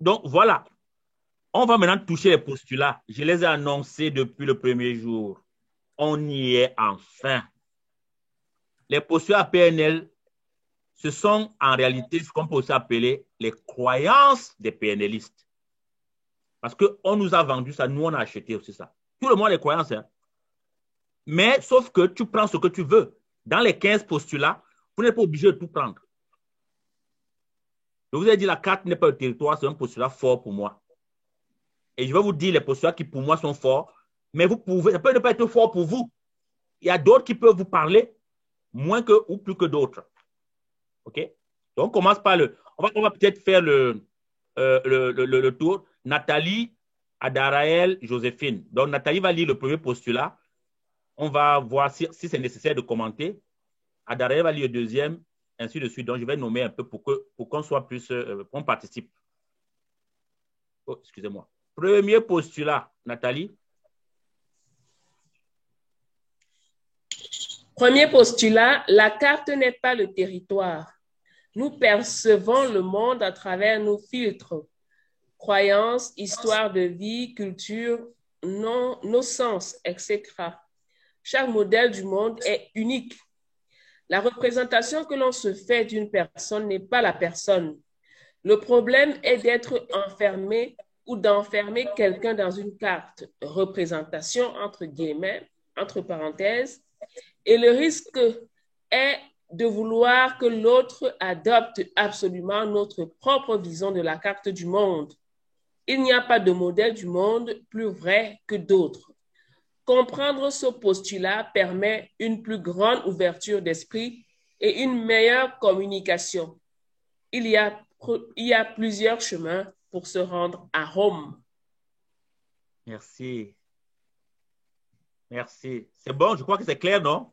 Donc, voilà. On va maintenant toucher les postulats. Je les ai annoncés depuis le premier jour. On y est enfin. Les postulats PNL, ce sont en réalité ce qu'on peut aussi appeler les croyances des PNListes. Parce qu'on nous a vendu ça, nous on a acheté aussi ça. Tout le monde a les croyances. Hein. Mais sauf que tu prends ce que tu veux. Dans les 15 postulats, vous n'êtes pas obligé de tout prendre. Je vous ai dit, la carte n'est pas le territoire, c'est un postulat fort pour moi. Et je vais vous dire les postulats qui pour moi sont forts, mais vous pouvez, ça peut ne pas être fort pour vous. Il y a d'autres qui peuvent vous parler moins que ou plus que d'autres. OK? Donc, on commence par on va peut-être faire le tour. Nathalie, Adaraël, Joséphine. Donc, Nathalie va lire le premier postulat. On va voir si c'est nécessaire de commenter. Adaraël va lire le deuxième, ainsi de suite. Donc, je vais nommer un peu pour qu'on soit plus, qu'on participe. Oh, excusez-moi. Premier postulat, Nathalie. Premier postulat, la carte n'est pas le territoire. Nous percevons le monde à travers nos filtres, croyances, histoire de vie, culture, nos sens, etc. Chaque modèle du monde est unique. La représentation que l'on se fait d'une personne n'est pas la personne. Le problème est d'être enfermé ou d'enfermer quelqu'un dans une carte, représentation entre guillemets, entre parenthèses, et le risque est de vouloir que l'autre adopte absolument notre propre vision de la carte du monde. Il n'y a pas de modèle du monde plus vrai que d'autres. Comprendre ce postulat permet une plus grande ouverture d'esprit et une meilleure communication. Il y a plusieurs chemins pour se rendre à Rome. Merci. Merci. C'est bon, je crois que c'est clair, non?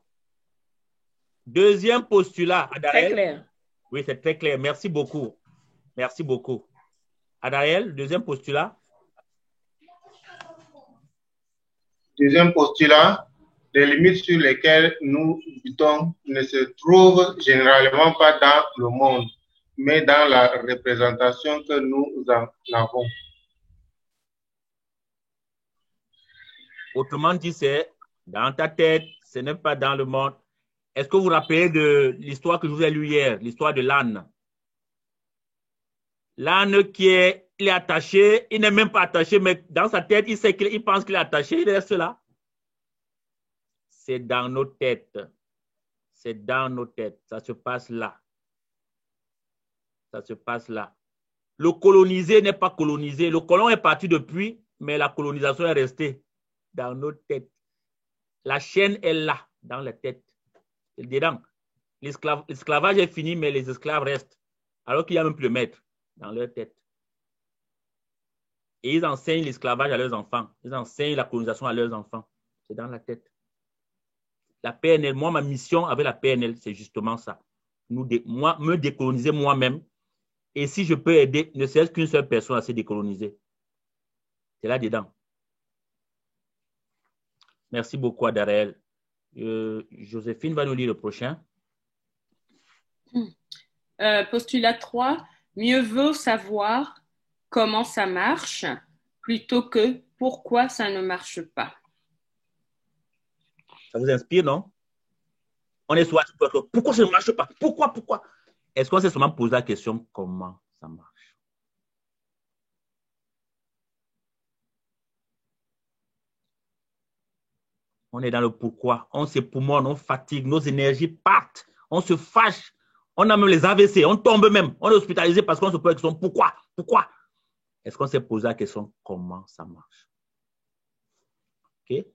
Deuxième postulat, Très Adaraël. clair. Oui, c'est très clair. Merci beaucoup. Merci beaucoup. Adaraël, deuxième postulat. Deuxième postulat, les limites sur lesquelles nous butons ne se trouvent généralement pas dans le monde, mais dans la représentation que nous en avons. Autrement dit, c'est dans ta tête, ce n'est pas dans le monde. Est-ce que vous vous rappelez de l'histoire que je vous ai lue hier, l'histoire de l'âne? L'âne il est attaché, il n'est même pas attaché, mais dans sa tête, il pense qu'il est attaché, il reste là. C'est dans nos têtes. C'est dans nos têtes. Ça se passe là. Ça se passe là. Le colonisé n'est pas colonisé. Le colon est parti depuis, mais la colonisation est restée dans nos têtes. La chaîne est là, dans la tête. C'est dedans. L'esclavage est fini, mais les esclaves restent. Alors qu'il n'y a même plus de maître dans leur tête. Et ils enseignent l'esclavage à leurs enfants. Ils enseignent la colonisation à leurs enfants. C'est dans la tête. La PNL, moi, ma mission avec la PNL, c'est justement ça. Moi, me décoloniser moi-même. Et si je peux aider, ne serait-ce qu'une seule personne à se décoloniser. C'est là-dedans. Merci beaucoup, Adaraël. Joséphine va nous lire le prochain. Postulat 3. Mieux vaut savoir comment ça marche plutôt que pourquoi ça ne marche pas. Ça vous inspire, non? On est soit pourquoi ça ne marche pas? Pourquoi? Est-ce qu'on s'est seulement posé la question comment ça marche? On est dans le pourquoi. On s'époumonne, on fatigue, nos énergies partent, on se fâche, on a même les AVC, on tombe même, on est hospitalisé parce qu'on se pose la question pourquoi? Est-ce qu'on s'est posé la question comment ça marche? OK?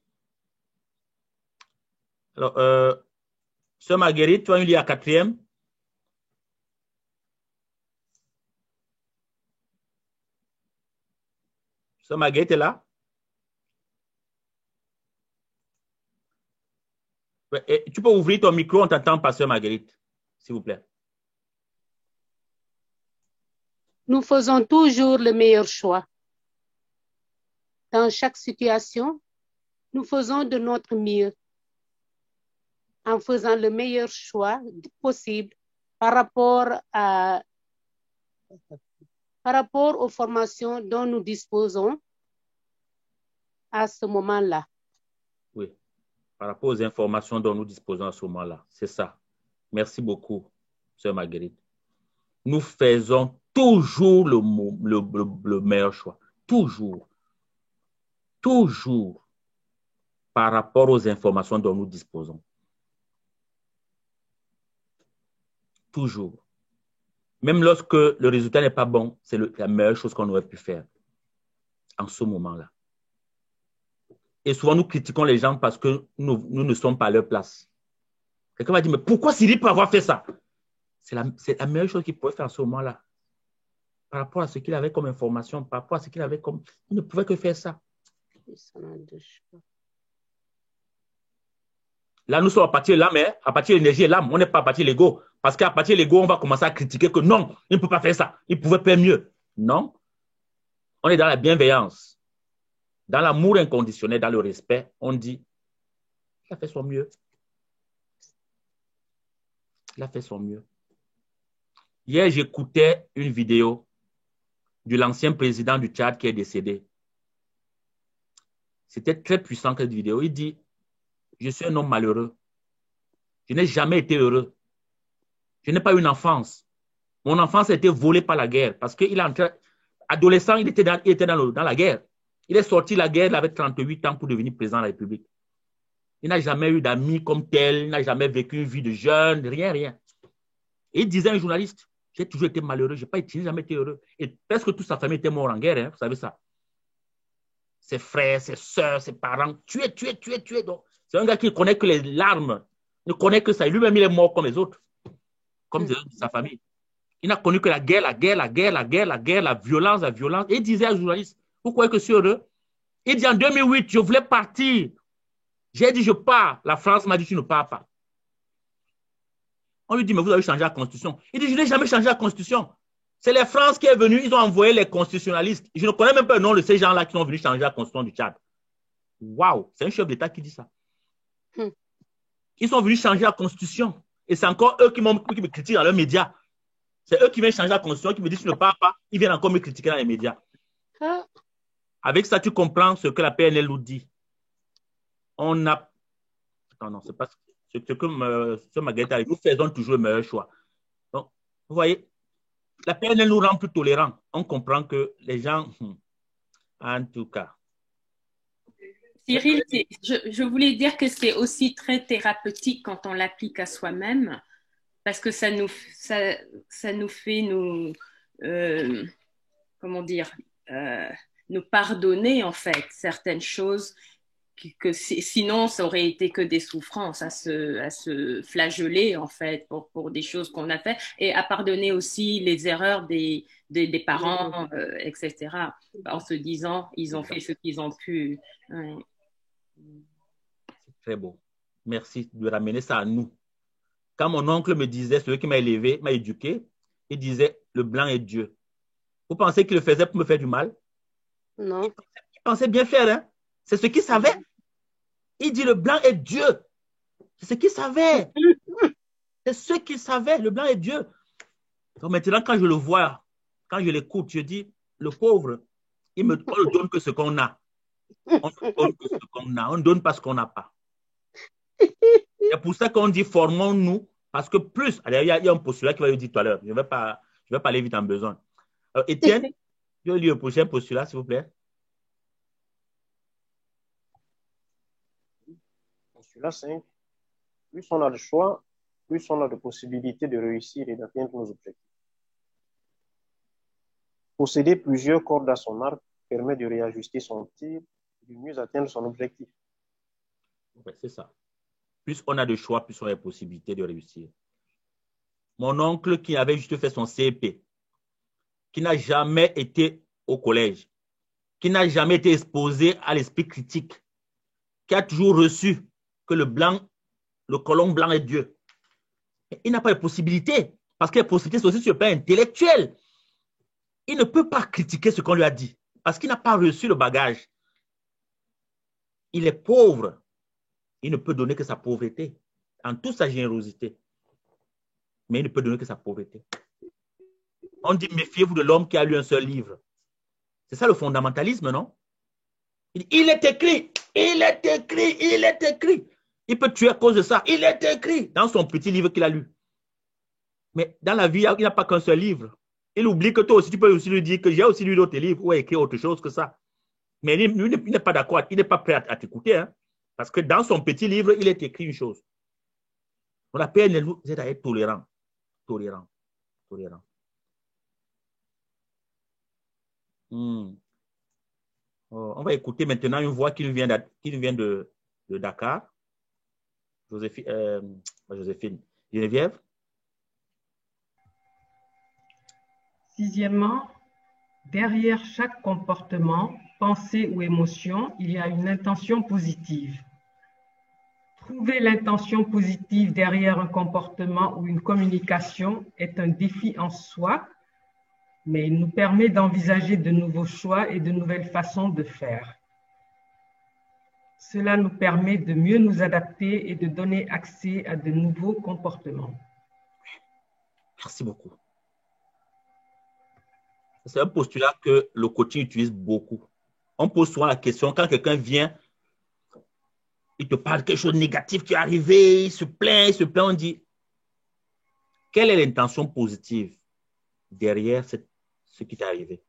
Alors, Sœur Marguerite, tu vas nous lire la quatrième. Sœur Marguerite est là? Et tu peux ouvrir ton micro, on t'entend pas, Sœur Marguerite, s'il vous plaît. Nous faisons toujours le meilleur choix. Dans chaque situation, nous faisons de notre mieux en faisant le meilleur choix possible par rapport à par rapport aux formations dont nous disposons à ce moment-là. Oui, par rapport aux informations dont nous disposons à ce moment-là. C'est ça. Merci beaucoup, Sœur Marguerite. Nous faisons toujours le meilleur choix. Toujours. Toujours. Par rapport aux informations dont nous disposons. Toujours. Même lorsque le résultat n'est pas bon, c'est la meilleure chose qu'on aurait pu faire en ce moment-là. Et souvent, nous critiquons les gens parce que nous ne sommes pas à leur place. Quelqu'un va dire, mais pourquoi Cyril peut avoir fait ça? C'est la meilleure chose qu'il pouvait faire en ce moment-là. Par rapport à ce qu'il avait comme information, par rapport à ce qu'il avait comme... Il ne pouvait que faire ça. Là, nous sommes à partir de l'âme, hein? À partir de l'énergie et l'âme. On n'est pas à partir de l'ego. Parce qu'à partir de l'ego, on va commencer à critiquer que non, il ne peut pas faire ça. Il pouvait faire mieux. Non. On est dans la bienveillance. Dans l'amour inconditionnel, dans le respect, on dit, il a fait son mieux. Il a fait son mieux. Hier, j'écoutais une vidéo de l'ancien président du Tchad qui est décédé. C'était très puissant, cette vidéo. Il dit, je suis un homme malheureux. Je n'ai jamais été heureux. Je n'ai pas eu une enfance. Mon enfance a été volée par la guerre parce qu'il est entré, adolescent, il était dans la guerre. Il est sorti de la guerre, il avait 38 ans pour devenir président de la République. Il n'a jamais eu d'amis comme tel, il n'a jamais vécu une vie de jeune, rien, rien. Et il disait à un journaliste, j'ai toujours été malheureux, je n'ai jamais été heureux. Et presque toute sa famille était morte en guerre, hein, vous savez ça. Ses frères, ses soeurs, ses parents, tués. Donc, c'est un gars qui ne connaît que les larmes, ne connaît que ça. Lui-même, il est mort comme les autres, comme les autres de sa famille. Il n'a connu que la guerre, la violence. Et il disait à un journaliste, vous croyez que je suis heureux? Il dit en 2008, je voulais partir. J'ai dit, je pars. La France m'a dit, tu ne pars pas. On lui dit, mais vous avez changé la Constitution. Il dit, je n'ai jamais changé la Constitution. C'est les France qui est venue, ils ont envoyé les constitutionnalistes. Je ne connais même pas le nom de ces gens-là qui sont venus changer la Constitution du Tchad. Waouh, c'est un chef d'État qui dit ça. Ils sont venus changer la Constitution. Et c'est encore eux qui me critiquent dans leurs médias. C'est eux qui viennent changer la Constitution, qui me disent, tu ne pars pas. Ils viennent encore me critiquer dans les médias. Avec ça, tu comprends ce que la PNL nous dit. On a... Non, c'est pas ce que Marguerite a dit. Nous faisons toujours le meilleur choix. Donc, vous voyez, la PNL nous rend plus tolérants. On comprend que les gens, en tout cas. Cyril, je voulais dire que c'est aussi très thérapeutique quand on l'applique à soi-même, parce que ça nous fait comment dire, nous pardonner en fait certaines choses que sinon ça aurait été que des souffrances à se flageller en fait pour des choses qu'on a fait, et à pardonner aussi les erreurs des parents, etc. En se disant ils ont fait ce qu'ils ont pu. Ouais. C'est très beau. Merci de ramener ça à nous. Quand mon oncle me disait, celui qui m'a élevé, m'a éduqué, il disait le blanc est Dieu. Vous pensez qu'il le faisait pour me faire du mal? Non. Il pensait bien faire, hein? C'est ce qu'il savait. Il dit le blanc est Dieu. C'est ce qu'il savait. C'est ce qu'il savait. Le blanc est Dieu. Donc maintenant, quand je le vois, quand je l'écoute, je dis, le pauvre, on ne donne que ce qu'on a. On ne donne que ce qu'on a. On ne donne pas ce qu'on n'a pas. C'est pour ça qu'on dit formons-nous. Parce que plus, il y a un postulat qui va le dire tout à l'heure. Je ne vais pas aller vite en besoin. Alors, Étienne, je vais lire le prochain postulat, s'il vous plaît. Postulat 5. Plus on a de choix, plus on a de possibilités de réussir et d'atteindre nos objectifs. Posséder plusieurs cordes à son arc permet de réajuster son tir et de mieux atteindre son objectif. Ouais, c'est ça. Plus on a de choix, plus on a de possibilités de réussir. Mon oncle qui avait juste fait son CEP, qui n'a jamais été au collège, qui n'a jamais été exposé à l'esprit critique, qui a toujours reçu que le colon blanc est Dieu. Il n'a pas de possibilité, parce que les possibilités sont aussi sur le plan intellectuel. Il ne peut pas critiquer ce qu'on lui a dit, parce qu'il n'a pas reçu le bagage. Il est pauvre. Il ne peut donner que sa pauvreté, en toute sa générosité. Mais il ne peut donner que sa pauvreté. On dit méfiez-vous de l'homme qui a lu un seul livre. C'est ça le fondamentalisme, non? Il est écrit, il est écrit, il est écrit. Il peut tuer à cause de ça. Il est écrit dans son petit livre qu'il a lu. Mais dans la vie, il n'a pas qu'un seul livre. Il oublie que toi aussi, tu peux aussi lui dire que j'ai aussi lu d'autres livres ou écrit autre chose que ça. Mais lui, il n'est pas d'accord, il n'est pas prêt à t'écouter. Hein? Parce que dans son petit livre, il est écrit une chose. On la PNL, vous êtes à être tolérant. Tolérant. Tolérant. Oh, on va écouter maintenant une voix qui nous vient de Dakar. Joséphine. Geneviève. Sixièmement, derrière chaque comportement, pensée ou émotion, il y a une intention positive. Trouver l'intention positive derrière un comportement ou une communication est un défi en soi, mais il nous permet d'envisager de nouveaux choix et de nouvelles façons de faire. Cela nous permet de mieux nous adapter et de donner accès à de nouveaux comportements. Merci beaucoup. C'est un postulat que le coaching utilise beaucoup. On pose souvent la question, quand quelqu'un vient, il te parle de quelque chose de négatif qui est arrivé, il se plaint, on dit, quelle est l'intention positive derrière ce qui t'est arrivé?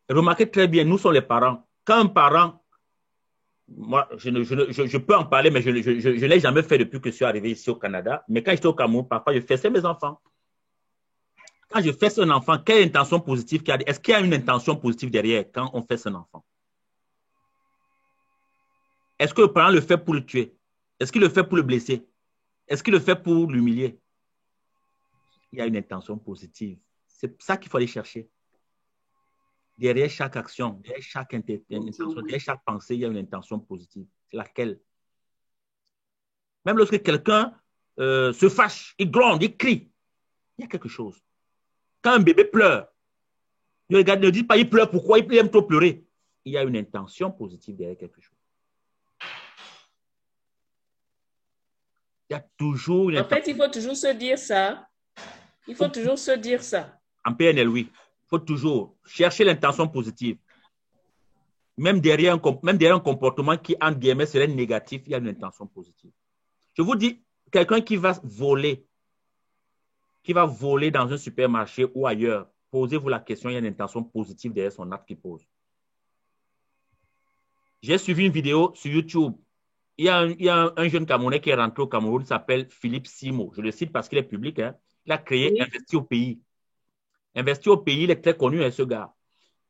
Remarquez très bien, nous sommes les parents. Quand un parent, moi, je peux en parler, mais je ne l'ai jamais fait depuis que je suis arrivé ici au Canada. Mais quand j'étais au Cameroun, parfois, je fessais mes enfants. Quand je fesse un enfant, quelle intention positive qu'il y a? Est-ce qu'il y a une intention positive derrière quand on fesse un enfant? Est-ce que le parent le fait pour le tuer? Est-ce qu'il le fait pour le blesser? Est-ce qu'il le fait pour l'humilier? Il y a une intention positive. C'est ça qu'il faut aller chercher. Derrière chaque action, derrière chaque intention, derrière chaque pensée, il y a une intention positive. C'est laquelle? Même lorsque quelqu'un se fâche, il gronde, il crie, il y a quelque chose. Quand un bébé pleure, ne dis pas il pleure pourquoi, il aime trop pleurer. Il y a une intention positive derrière quelque chose. Il y a toujours une intention. En fait, il faut toujours se dire ça. Il faut toujours se dire ça. En PNL, oui. Il faut toujours chercher l'intention positive. Même derrière un comportement qui, entre guillemets, serait négatif, il y a une intention positive. Je vous dis, quelqu'un qui va voler dans un supermarché ou ailleurs, posez-vous la question, il y a une intention positive derrière son acte qu'il pose. J'ai suivi une vidéo sur YouTube. Il y a un jeune Camerounais qui est rentré au Cameroun, il s'appelle Philippe Simo. Je le cite parce qu'il est public. Hein. Il a créé Investi au pays. Investi au pays, il est très connu, hein, ce gars.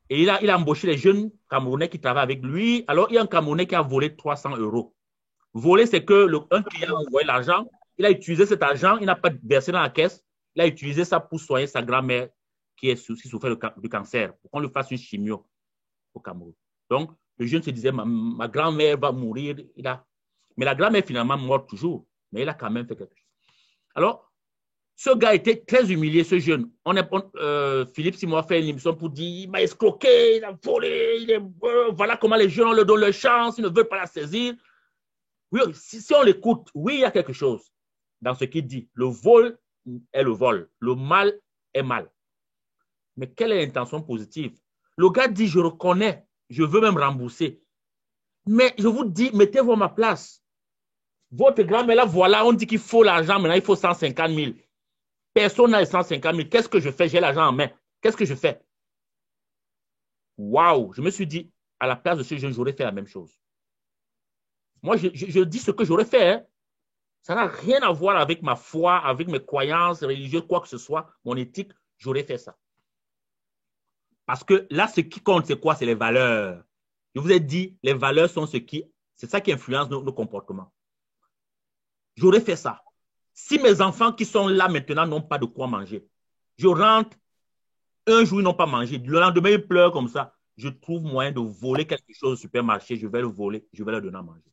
Et il a embauché les jeunes Camerounais qui travaillent avec lui. Alors, il y a un Camerounais qui a volé 300 €. Voler, c'est que un client a envoyé l'argent, il a utilisé cet argent, il n'a pas versé dans la caisse, il a utilisé ça pour soigner sa grand-mère qui souffrait du cancer, pour qu'on lui fasse une chimio au Cameroun. Donc, le jeune se disait, ma grand-mère va mourir. Mais la grand-mère finalement mort toujours, mais il a quand même fait quelque chose. Alors, ce gars était très humilié, ce jeune. Philippe Simon a fait une émission pour dire, il m'a escroqué, il a volé, voilà comment les jeunes, on leur donne leur chance, ils ne veulent pas la saisir. Oui, si on l'écoute, oui, il y a quelque chose dans ce qu'il dit. Le vol est le vol, le mal est mal. Mais quelle est l'intention positive? Le gars dit, je reconnais, je veux même rembourser. Mais je vous dis, mettez-vous à ma place. Votre grand-mère, là, voilà, on dit qu'il faut l'argent, maintenant il faut 150 000. Personne n'a 150 000. Qu'est-ce que je fais? J'ai l'argent en main. Qu'est-ce que je fais? Waouh! Je me suis dit, à la place de ce jeune, j'aurais fait la même chose. Moi, je dis ce que j'aurais fait. Hein. Ça n'a rien à voir avec ma foi, avec mes croyances religieuses, quoi que ce soit, mon éthique. J'aurais fait ça. Parce que là, ce qui compte, c'est quoi? C'est les valeurs. Je vous ai dit, les valeurs sont c'est ça qui influence nos comportements. J'aurais fait ça. Si mes enfants qui sont là maintenant n'ont pas de quoi manger, je rentre, un jour ils n'ont pas mangé, le lendemain ils pleurent comme ça, je trouve moyen de voler quelque chose au supermarché, je vais le voler, je vais leur donner à manger.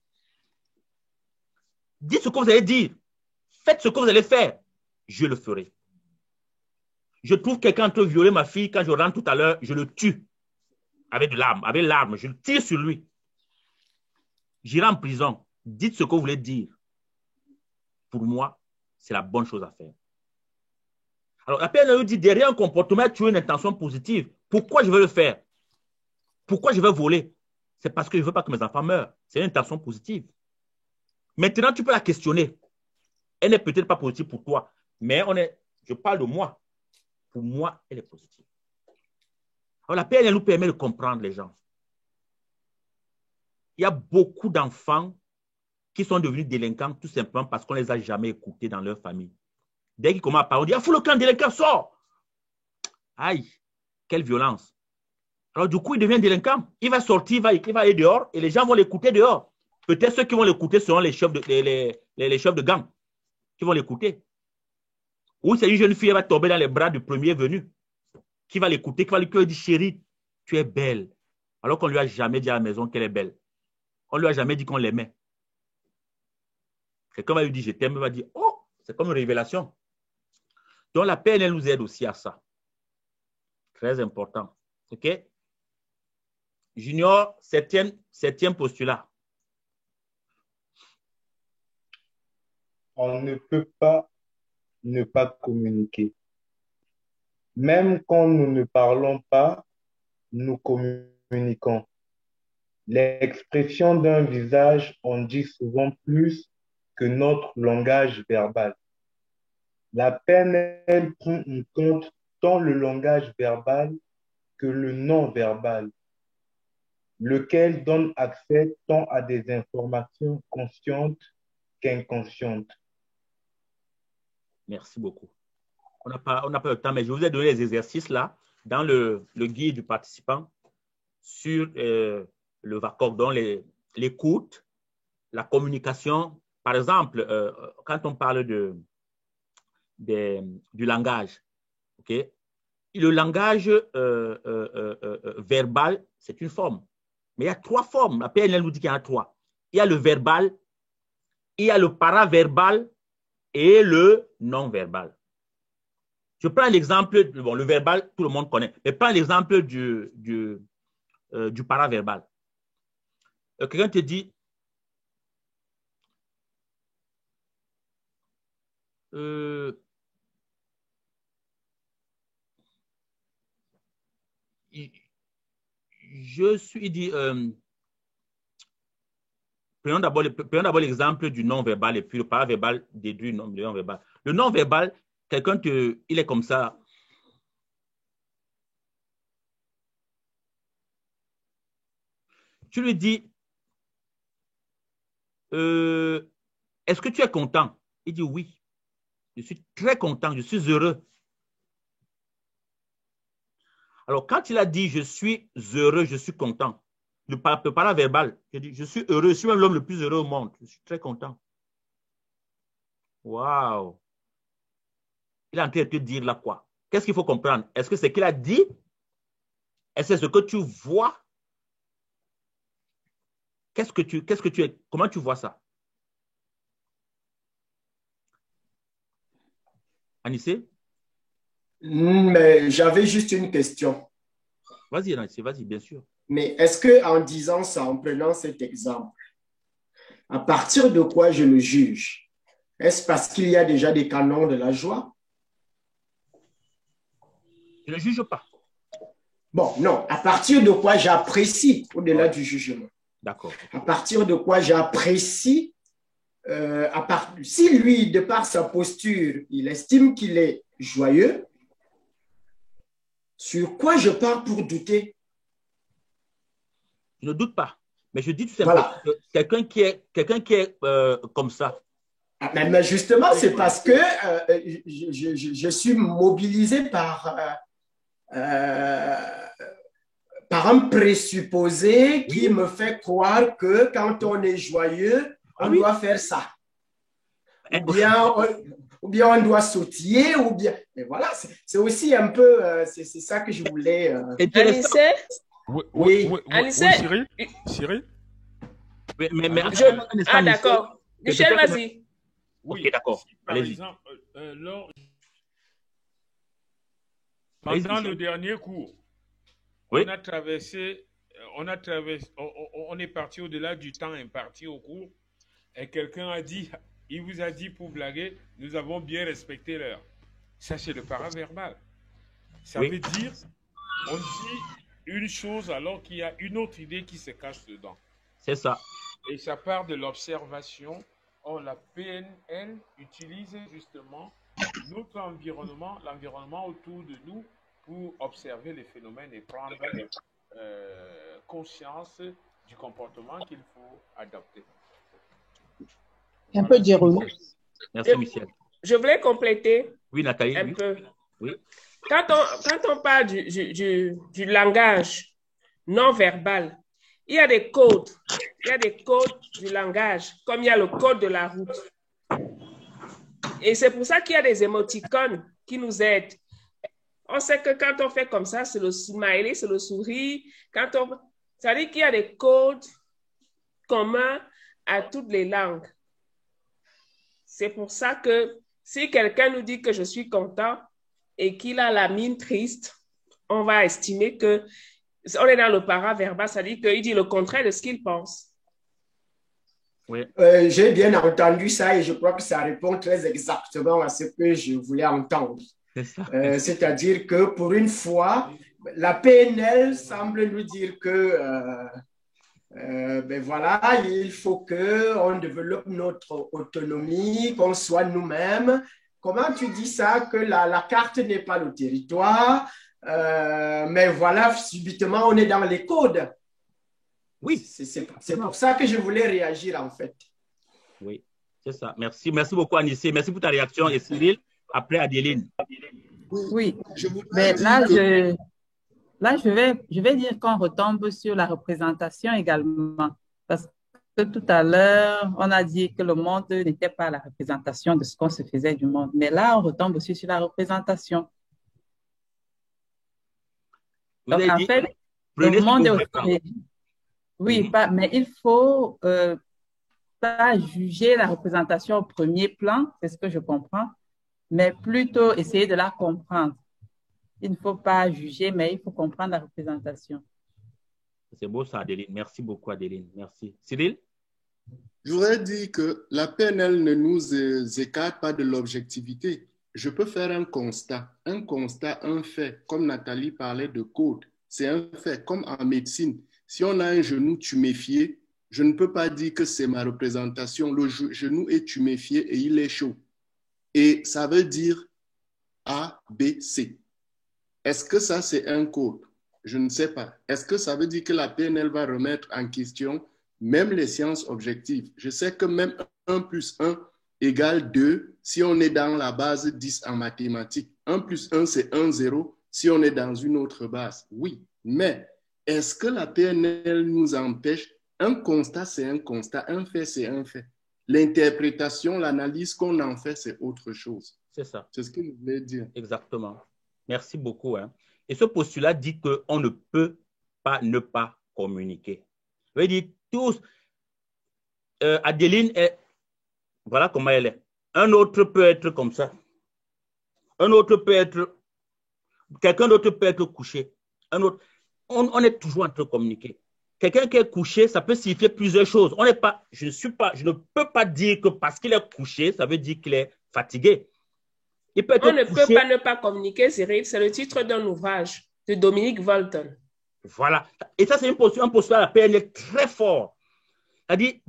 Dites ce que vous allez dire, faites ce que vous allez faire, je le ferai. Je trouve quelqu'un en train de violer ma fille, quand je rentre tout à l'heure, je le tue avec l'arme, je le tire sur lui. J'irai en prison, dites ce que vous voulez dire. Pour moi, c'est la bonne chose à faire. Alors, la PNL nous dit, derrière un comportement, tu as une intention positive. Pourquoi je veux le faire? Pourquoi je veux voler? C'est parce que je ne veux pas que mes enfants meurent. C'est une intention positive. Maintenant, tu peux la questionner. Elle n'est peut-être pas positive pour toi, mais je parle de moi. Pour moi, elle est positive. Alors, la PNL nous permet de comprendre les gens. Il y a beaucoup d'enfants qui sont devenus délinquants tout simplement parce qu'on ne les a jamais écoutés dans leur famille. Dès qu'ils commencent à parler, on dit, ah, faut le camp délinquant, sort. Aïe, quelle violence. Alors, du coup, il devient délinquant. Il va sortir, il va aller dehors et les gens vont l'écouter dehors. Peut-être ceux qui vont l'écouter seront les chefs de gang qui vont l'écouter. Ou c'est une jeune fille, elle va tomber dans les bras du premier venu qui va l'écouter, qui va lui dire, chérie, tu es belle. Alors qu'on ne lui a jamais dit à la maison qu'elle est belle. On ne lui a jamais dit qu'on l'aimait. Quelqu'un va lui dire, je t'aime, il va dire, oh, c'est comme une révélation. Donc, la PNL nous aide aussi à ça. Très important. OK? Junior, septième postulat. On ne peut pas ne pas communiquer. Même quand nous ne parlons pas, nous communiquons. L'expression d'un visage en dit souvent plus que notre langage verbal. La PNL prend en compte tant le langage verbal que le non-verbal, lequel donne accès tant à des informations conscientes qu'inconscientes. Merci beaucoup. On n'a pas le temps, mais je vous ai donné les exercices là, dans le guide du participant sur le VACOC, donc l'écoute, la communication. Par exemple, quand on parle du langage, okay? Le langage verbal, c'est une forme. Mais il y a 3 formes. La PNL nous dit qu'il y en a 3. Il y a le verbal, il y a le paraverbal et le non-verbal. Je prends l'exemple, bon, le verbal, tout le monde connaît, mais prends l'exemple du paraverbal. Quelqu'un te dit, je suis dit, prenons d'abord l'exemple du non-verbal et puis le paraverbal déduit le non-verbal. Le non-verbal, quelqu'un il est comme ça. Tu lui dis, est-ce que tu es content? Il dit oui. Je suis très content, je suis heureux. Alors, quand il a dit je suis heureux, je suis content, le paraverbal, il dit je suis heureux, je suis même l'homme le plus heureux au monde, je suis très content. Waouh! Il est en train de te dire là quoi? Qu'est-ce qu'il faut comprendre? Est-ce que c'est qu'il a dit? Est-ce que c'est ce que tu vois? Comment tu vois ça? Anissé? Mais j'avais juste une question. Vas-y, Anissé, vas-y, bien sûr. Mais est-ce qu'en disant ça, en prenant cet exemple, à partir de quoi je le juge? Est-ce parce qu'il y a déjà des canons de la joie? Je ne juge pas. Bon, non. À partir de quoi j'apprécie au-delà du jugement? D'accord. À partir de quoi j'apprécie, si lui, de par sa posture, il estime qu'il est joyeux, sur quoi je pars pour douter? Je ne doute pas. Mais je dis tout simplement Voilà. que quelqu'un qui est comme ça. Mais justement, c'est parce que je suis mobilisé par un présupposé qui me fait croire que quand on est joyeux, on doit faire ça. Ou bien on doit sautiller, ou bien... Mais voilà, c'est aussi un peu... c'est ça que je voulais... Anissé? Oui. Anissé? Cyril? Mais ah, d'accord. Michel, vas-y. Oui, ok, d'accord. Par exemple, pendant le dernier cours, oui. on est parti au-delà du temps imparti au cours et quelqu'un a dit il vous a dit pour blaguer, nous avons bien respecté l'heure. Ça, c'est le paraverbal. Ça Oui. veut dire, on dit une chose alors qu'il y a une autre idée qui se cache dedans. C'est ça. Et ça part de l'observation. Or, la PNL utilise justement notre environnement, l'environnement autour de nous, pour observer les phénomènes et prendre conscience du comportement qu'il faut adopter. Un peu d'ironie. Merci, Michel. Je voulais compléter Oui, Nathalie. un Oui. peu. Oui. Quand on parle du langage non verbal, il y a des codes. Il y a des codes du langage, comme il y a le code de la route. Et c'est pour ça qu'il y a des émoticônes qui nous aident. On sait que quand on fait comme ça, c'est le smiley, c'est le sourire. Ça veut dire qu'il y a des codes communs à toutes les langues. C'est pour ça que si quelqu'un nous dit que je suis content et qu'il a la mine triste, on va estimer que on est dans le paraverbal, ça veut dire qu'il dit le contraire de ce qu'il pense. Oui. J'ai bien entendu ça et je crois que ça répond très exactement à ce que je voulais entendre. C'est ça. C'est-à-dire que pour une fois, la PNL semble nous dire que ben voilà, il faut qu'on développe notre autonomie, qu'on soit nous-mêmes. Comment tu dis ça, que la carte n'est pas le territoire, mais voilà, subitement, on est dans les codes. Oui. C'est pour ça que je voulais réagir, en fait. Oui, c'est ça. Merci. Merci beaucoup, Anissé. Merci pour ta réaction. Et Cyril, après Adeline. Oui, mais là, je vais dire qu'on retombe sur la représentation également. Parce que tout à l'heure, on a dit que le monde n'était pas la représentation de ce qu'on se faisait du monde. Mais là, on retombe aussi sur la représentation. Donc, en fait, le monde est aussi... Oui, mais il faut pas juger la représentation au premier plan, c'est ce que je comprends, mais plutôt essayer de la comprendre. Il ne faut pas juger, mais il faut comprendre la représentation. C'est beau ça, Adeline. Merci beaucoup, Adeline. Merci. Cyril? Je voudrais dire que la PNL ne nous écarte pas de l'objectivité. Je peux faire un constat, un fait. Comme Nathalie parlait de code, c'est un fait. Comme en médecine, si on a un genou tuméfié, je ne peux pas dire que c'est ma représentation. Le genou est tuméfié et il est chaud. Et ça veut dire A, B, C. Est-ce que ça, c'est un code? Je ne sais pas. Est-ce que ça veut dire que la PNL va remettre en question même les sciences objectives? Je sais que même 1 plus 1 égale 2 si on est dans la base 10 en mathématiques. 1 plus 1, c'est 1, 0 si on est dans une autre base. Oui, mais est-ce que la PNL nous empêche? Un constat, c'est un constat. Un fait, c'est un fait. L'interprétation, l'analyse qu'on en fait, c'est autre chose. C'est ça. C'est ce que je voulais dire. Exactement. Merci beaucoup. Hein. Et ce postulat dit qu'on ne peut pas ne pas communiquer. Je veux dire, tous, Adeline est, voilà comment elle est. Un autre peut être comme ça. Un autre peut être, quelqu'un d'autre peut être couché. Un autre, on est toujours en train de communiquer. Quelqu'un qui est couché, ça peut signifier plusieurs choses. On n'est pas, je ne peux pas dire que parce qu'il est couché, ça veut dire qu'il est fatigué. On ne peut pas ne pas communiquer, Cyril. C'est le titre d'un ouvrage de Dominique Walton. Voilà. Et ça, c'est un postulat à la PNL très fort. C'est-à-dire,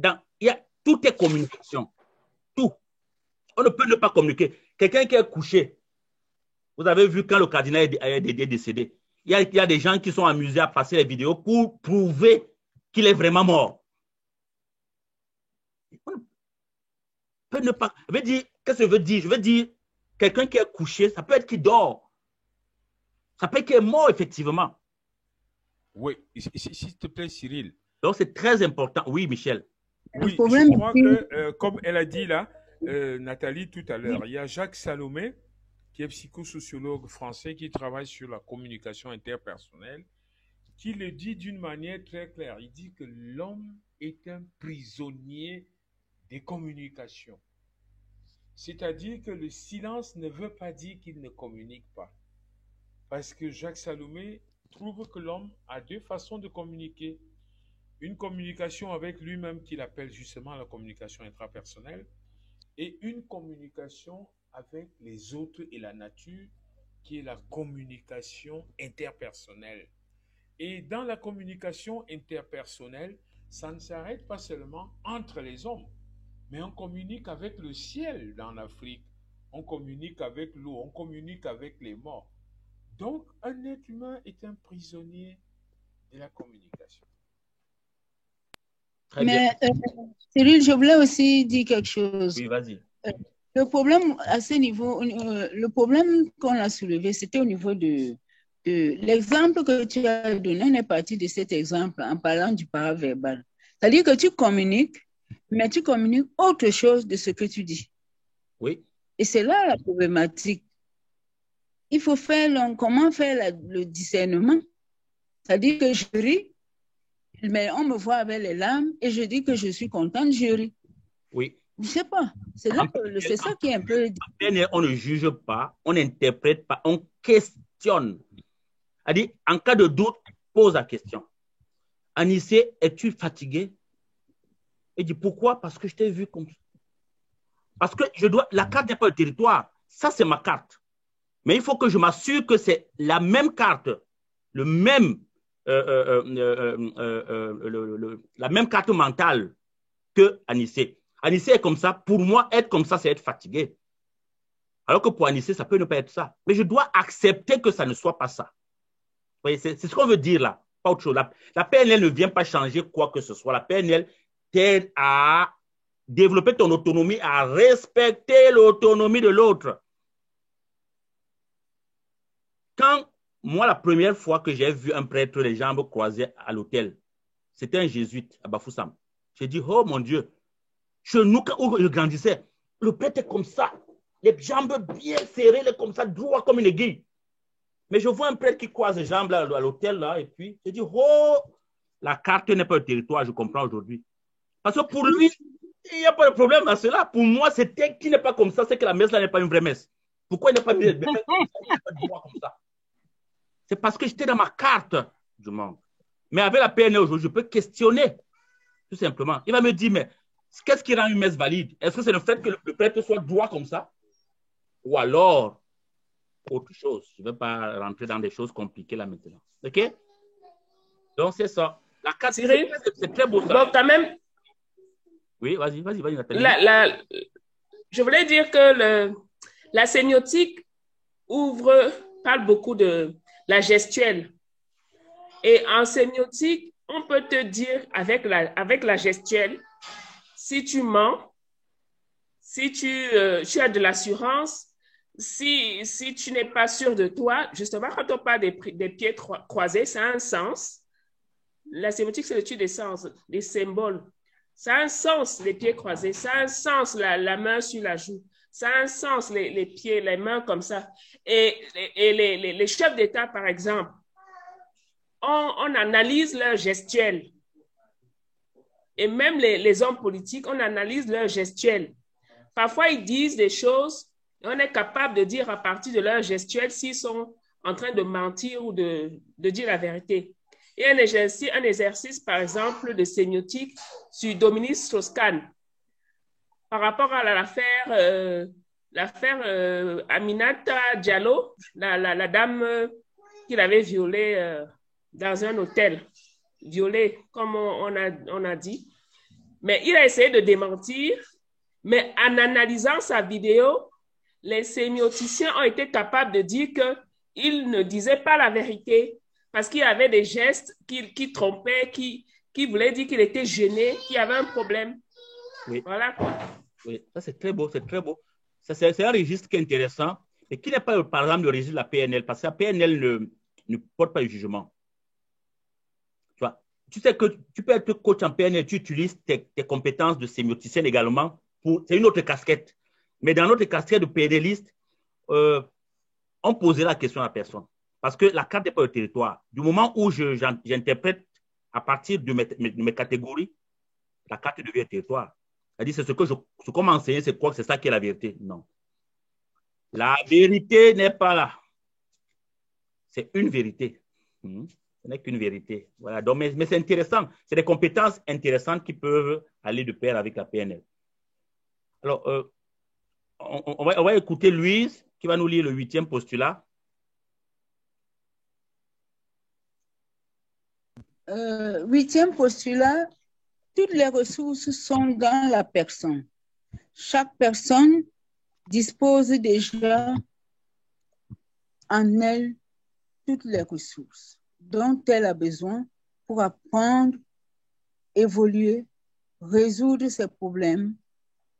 tout est communication. Tout. On ne peut ne pas communiquer. Quelqu'un qui est couché, vous avez vu quand le cardinal est décédé, il y a des gens qui sont amusés à passer les vidéos pour prouver qu'il est vraiment mort. On ne peut ne pas. Je veux dire, qu'est-ce que je veux dire? Je veux dire, quelqu'un qui est couché, ça peut être qui dort. Ça peut être qui est mort, effectivement. Oui, s'il te plaît, Cyril. Donc, c'est très important. Oui, Michel. Oui, je crois que, comme elle a dit là, Nathalie, tout à l'heure, il y a Jacques Salomé, qui est psychosociologue français, qui travaille sur la communication interpersonnelle, qui le dit d'une manière très claire. Il dit que l'homme est un prisonnier des communications. C'est-à-dire que le silence ne veut pas dire qu'il ne communique pas. Parce que Jacques Salomé trouve que l'homme a deux façons de communiquer. Une communication avec lui-même qu'il appelle justement la communication intrapersonnelle et une communication avec les autres et la nature, qui est la communication interpersonnelle. Et dans la communication interpersonnelle, ça ne s'arrête pas seulement entre les hommes, mais on communique avec le ciel dans l'Afrique, on communique avec l'eau, on communique avec les morts. Donc, un être humain est un prisonnier de la communication. Très Mais bien. Cyril, je voulais aussi dire quelque chose. Oui, vas-y. Le problème à ce niveau, le problème qu'on a soulevé, c'était au niveau de l'exemple que tu as donné. On est parti de cet exemple en parlant du paraverbal. C'est-à-dire que tu communiques, mais tu communiques autre chose de ce que tu dis. Oui. Et c'est là la problématique. Il faut faire comment faire le discernement. C'est-à-dire que je ris, mais on me voit avec les larmes et je dis que je suis contente, je ris. Oui. Je ne sais pas. C'est ça qui est un peu... On ne juge pas, on n'interprète pas, on questionne. C'est-à-dire, en cas de doute, pose la question. Anissé, es-tu fatigué? Il dit, pourquoi? Parce que je t'ai vu comme ça. Parce que la carte n'est pas le territoire. Ça, c'est ma carte. Mais il faut que je m'assure que c'est la même carte, la même carte mentale que Anissé. Anissé est comme ça. Pour moi, être comme ça, c'est être fatigué. Alors que pour Anissé, ça peut ne pas être ça. Mais je dois accepter que ça ne soit pas ça. C'est ce qu'on veut dire là. Pas autre chose. La PNL ne vient pas changer quoi que ce soit. La PNL t'aide à développer ton autonomie, à respecter l'autonomie de l'autre. Quand moi, la première fois que j'ai vu un prêtre les jambes croisées à l'hôtel, c'était un jésuite à Bafoussam. J'ai dit, oh mon Dieu, chez nous, où je grandissais, le prêtre est comme ça, les jambes bien serrées, comme ça, droit comme une aiguille. Mais je vois un prêtre qui croise les jambes là, à l'hôtel, là, et puis je dis, oh, la carte n'est pas le territoire, je comprends aujourd'hui. Parce que pour lui, il n'y a pas de problème à cela. Pour moi, c'était qui n'est pas comme ça, c'est que la messe là n'est pas une vraie messe. Pourquoi il n'est pas bien comme ça? C'est parce que j'étais dans ma carte du monde. Mais avec la PNL aujourd'hui, je peux questionner, tout simplement. Il va me dire, mais qu'est-ce qui rend une messe valide? Est-ce que c'est le fait que le prêtre soit droit comme ça? Ou alors, autre chose. Je ne vais pas rentrer dans des choses compliquées là maintenant. OK? Donc, c'est ça. La carte, c'est très beau ça. Donc, quand même... Oui, vas-y, Nathalie. Je voulais dire que la sémiotique parle beaucoup de la gestuelle. Et en sémiotique, on peut te dire avec la gestuelle, si tu mens, si tu as de l'assurance, si tu n'es pas sûr de toi, justement, quand on parle des pieds croisés, ça a un sens. La sémiotique, c'est l'étude des sens, des symboles. Ça a un sens, les pieds croisés. Ça a un sens, la main sur la joue. Ça a un sens, les pieds, les mains comme ça. Et les chefs d'État, par exemple, on analyse leur gestuelle. Et même les hommes politiques, on analyse leur gestuelle. Parfois, ils disent des choses, et on est capable de dire à partir de leur gestuelle s'ils sont en train de mentir ou de dire la vérité. Il y a un exercice, par exemple, de sémiotique sur Dominique Strauss-Kahn par rapport à l'affaire Aminata Diallo, la dame qu'il avait violée dans un hôtel, violée, comme on a dit. Mais il a essayé de démentir, mais en analysant sa vidéo, les sémioticiens ont été capables de dire qu'il ne disait pas la vérité, parce qu'il y avait des gestes qui trompaient, qui voulaient dire qu'il était gêné, qu'il y avait un problème. Oui. Voilà quoi. Oui, ça c'est très beau, c'est très beau. C'est un registre qui est intéressant et qui n'est pas, par exemple, le registre de la PNL, parce que la PNL ne porte pas le jugement. Tu vois, tu sais que tu peux être coach en PNL, tu utilises tes compétences de sémioticien également. C'est une autre casquette. Mais dans notre casquette de PNListe, on posait la question à la personne. Parce que la carte n'est pas le territoire. Du moment où j'interprète à partir de mes catégories, la carte devient un territoire. C'est-à-dire, ce qu'on m'a enseigné, c'est quoi? C'est ça qui est la vérité. Non. La vérité n'est pas là. C'est une vérité. Ce n'est qu'une vérité. Voilà. Donc, mais c'est intéressant. C'est des compétences intéressantes qui peuvent aller de pair avec la PNL. Alors, on va écouter Louise qui va nous lire le 8e postulat. Huitième postulat, toutes les ressources sont dans la personne. Chaque personne dispose déjà en elle toutes les ressources dont elle a besoin pour apprendre, évoluer, résoudre ses problèmes,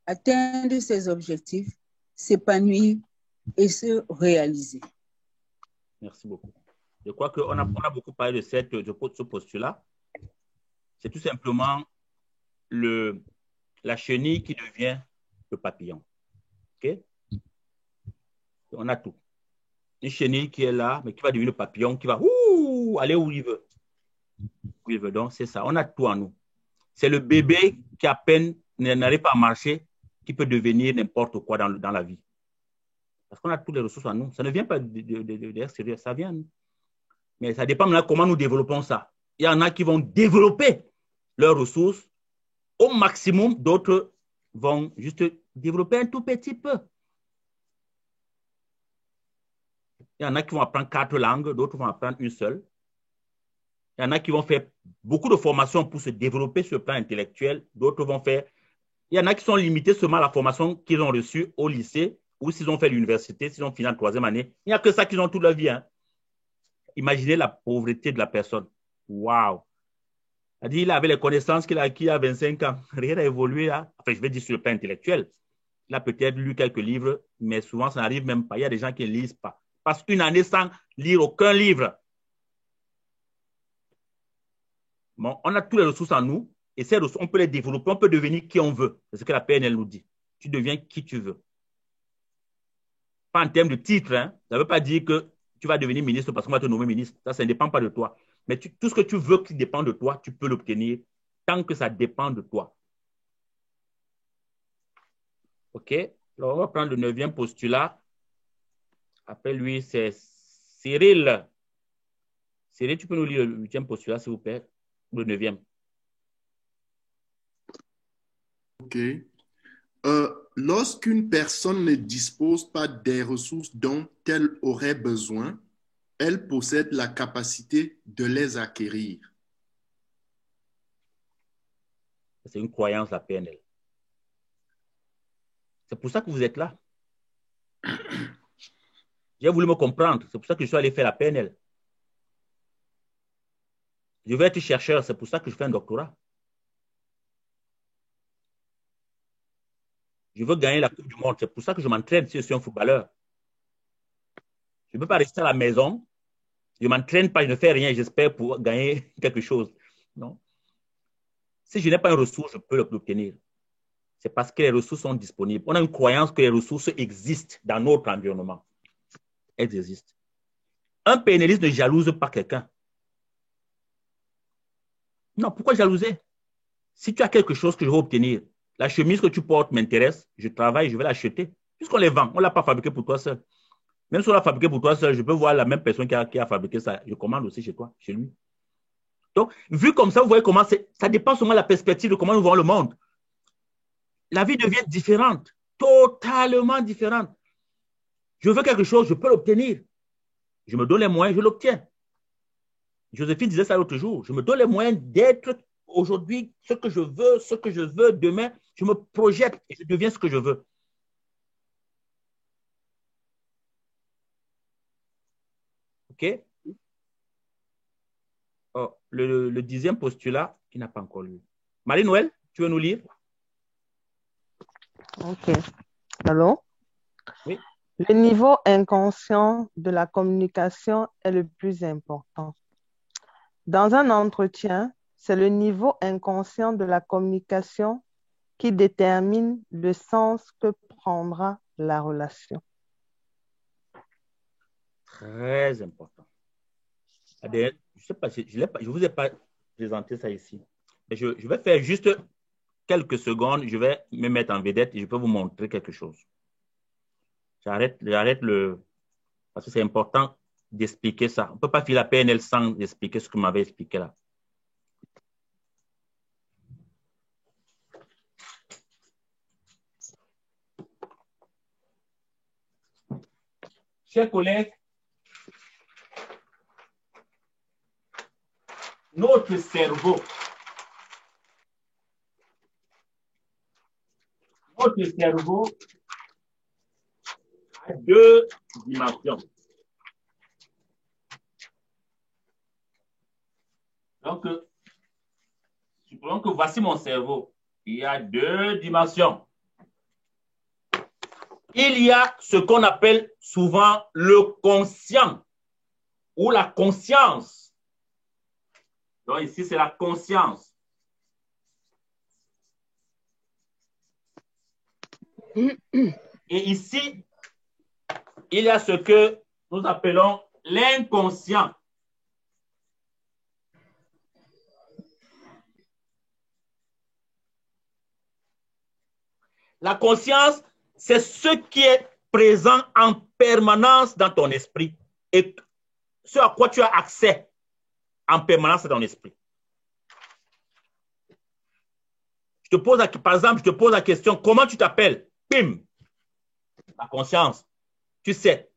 atteindre ses objectifs, s'épanouir et se réaliser. Merci beaucoup. Je crois qu'on a beaucoup parlé de ce postulat. C'est tout simplement la chenille qui devient le papillon. OK? On a tout. Une chenille qui est là, mais qui va devenir le papillon, qui va aller où il veut. Où il veut. Donc, c'est ça. On a tout en nous. C'est le bébé qui à peine n'arrive pas à marcher, qui peut devenir n'importe quoi dans la vie. Parce qu'on a toutes les ressources en nous. Ça ne vient pas de l'extérieur, ça vient de nous. Mais ça dépend de comment nous développons ça. Il y en a qui vont développer leurs ressources au maximum, d'autres vont juste développer un tout petit peu. Il y en a qui vont apprendre 4 langues, d'autres vont apprendre une seule. Il y en a qui vont faire beaucoup de formations pour se développer sur le plan intellectuel, d'autres vont faire... Il y en a qui sont limités seulement à la formation qu'ils ont reçue au lycée ou s'ils ont fait l'université, s'ils ont fini en 3e année. Il n'y a que ça qu'ils ont toute leur vie. Hein. Imaginez la pauvreté de la personne. Waouh! Il avait les connaissances qu'il a acquises à 25 ans. Rien n'a évolué. Hein. Enfin, je vais dire sur le plan intellectuel. Il a peut-être lu quelques livres, mais souvent, ça n'arrive même pas. Il y a des gens qui ne lisent pas. Passe une année sans lire aucun livre. Bon, on a toutes les ressources en nous et ces ressources, on peut les développer, on peut devenir qui on veut. C'est ce que la PNL nous dit. Tu deviens qui tu veux. Pas en termes de titre. Hein. Ça ne veut pas dire que tu vas devenir ministre parce qu'on va te nommer ministre. Ça ne dépend pas de toi. Mais tout ce que tu veux qui dépend de toi, tu peux l'obtenir tant que ça dépend de toi. OK? Alors, on va prendre le 9e postulat. Après lui, c'est Cyril. Cyril, tu peux nous lire le 8e postulat, s'il vous plaît? Le 9e. OK. Lorsqu'une personne ne dispose pas des ressources dont elle aurait besoin, elle possède la capacité de les acquérir. C'est une croyance, la PNL. C'est pour ça que vous êtes là. J'ai voulu me comprendre. C'est pour ça que je suis allé faire la PNL. Je veux être chercheur. C'est pour ça que je fais un doctorat. Je veux gagner la Coupe du Monde. C'est pour ça que je m'entraîne si je suis un footballeur. Je ne peux pas rester à la maison. Je ne m'entraîne pas, je ne fais rien, j'espère pour gagner quelque chose. Non. Si je n'ai pas une ressource, je peux l'obtenir. C'est parce que les ressources sont disponibles. On a une croyance que les ressources existent dans notre environnement. Elles existent. Un PNListe ne jalouse pas quelqu'un. Non, pourquoi jalouser? Si tu as quelque chose que je veux obtenir, la chemise que tu portes m'intéresse, je travaille, je vais l'acheter. Puisqu'on les vend, on ne l'a pas fabriqué pour toi seul. Même si on l'a fabriqué pour toi seul, je peux voir la même personne qui a fabriqué ça. Je commande aussi chez toi, chez lui. Donc, vu comme ça, vous voyez comment ça dépend seulement de la perspective de comment nous voyons le monde. La vie devient différente, totalement différente. Je veux quelque chose, je peux l'obtenir. Je me donne les moyens, je l'obtiens. Joséphine disait ça l'autre jour. Je me donne les moyens d'être aujourd'hui ce que je veux demain. Je me projette et je deviens ce que je veux. OK? Oh, le 10e postulat, qui n'a pas encore lu. Marie-Noël, tu veux nous lire? OK. Allô? Oui. Le niveau inconscient de la communication est le plus important. Dans un entretien, c'est le niveau inconscient de la communication qui détermine le sens que prendra la relation. Très important. Je ne sais pas, je ne vous ai pas présenté ça ici. Mais je vais faire juste quelques secondes, je vais me mettre en vedette et je peux vous montrer quelque chose. J'arrête parce que c'est important d'expliquer ça. On ne peut pas faire la PNL sans expliquer ce que vous m'avez expliqué là. chers collègues, notre cerveau a deux dimensions. Donc, supposons que voici mon cerveau. Il y a deux dimensions. Il y a ce qu'on appelle souvent le conscient ou la conscience. Donc ici, c'est la conscience. Et ici, il y a ce que nous appelons l'inconscient. La conscience, c'est ce qui est présent en permanence dans ton esprit et ce à quoi tu as accès en permanence dans ton esprit. Par exemple, je te pose la question, comment tu t'appelles? Pim! La conscience. Tu sais.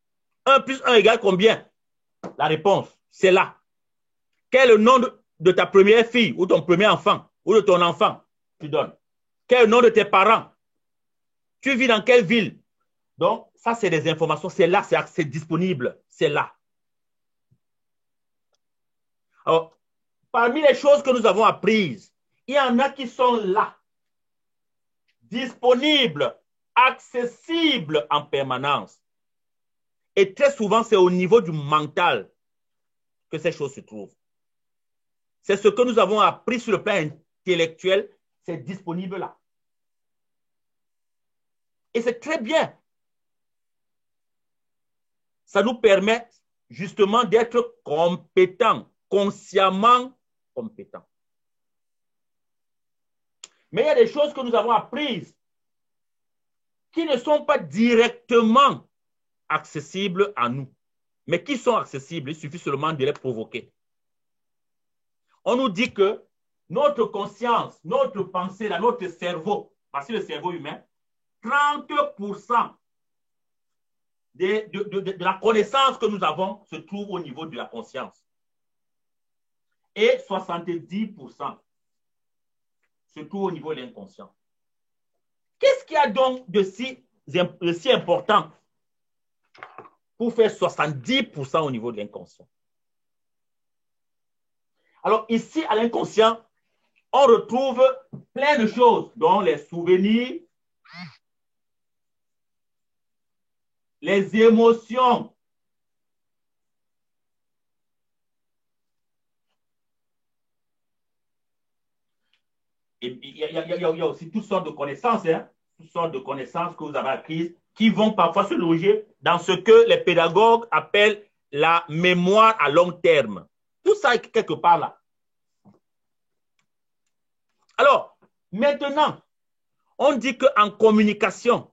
1 plus 1 égale combien? La réponse, c'est là. Quel est le nom de ta première fille ou ton premier enfant ou de ton enfant? Tu donnes. Quel est le nom de tes parents? Tu vis dans quelle ville? Donc, ça, c'est des informations. C'est là, c'est disponible. C'est là. Alors, parmi les choses que nous avons apprises, il y en a qui sont là, disponibles, accessibles en permanence. Et très souvent, c'est au niveau du mental que ces choses se trouvent. C'est ce que nous avons appris sur le plan intellectuel, c'est disponible là. Et c'est très bien. Ça nous permet justement d'être compétents, consciemment compétents. Mais il y a des choses que nous avons apprises qui ne sont pas directement accessibles à nous, mais qui sont accessibles. Il suffit seulement de les provoquer. On nous dit que notre conscience, notre pensée, notre cerveau, parce que le cerveau humain, 30% de la connaissance que nous avons se trouve au niveau de la conscience. Et 70% se trouve au niveau de l'inconscient. Qu'est-ce qu'il y a donc de si important pour faire 70% au niveau de l'inconscient? Alors ici, à l'inconscient, on retrouve plein de choses, dont les souvenirs, les émotions, et il y a aussi toutes sortes de connaissances, toutes sortes de connaissances que vous avez acquises qui vont parfois se loger dans ce que les pédagogues appellent la mémoire à long terme. Tout ça est quelque part là. Alors, maintenant, on dit qu'en communication,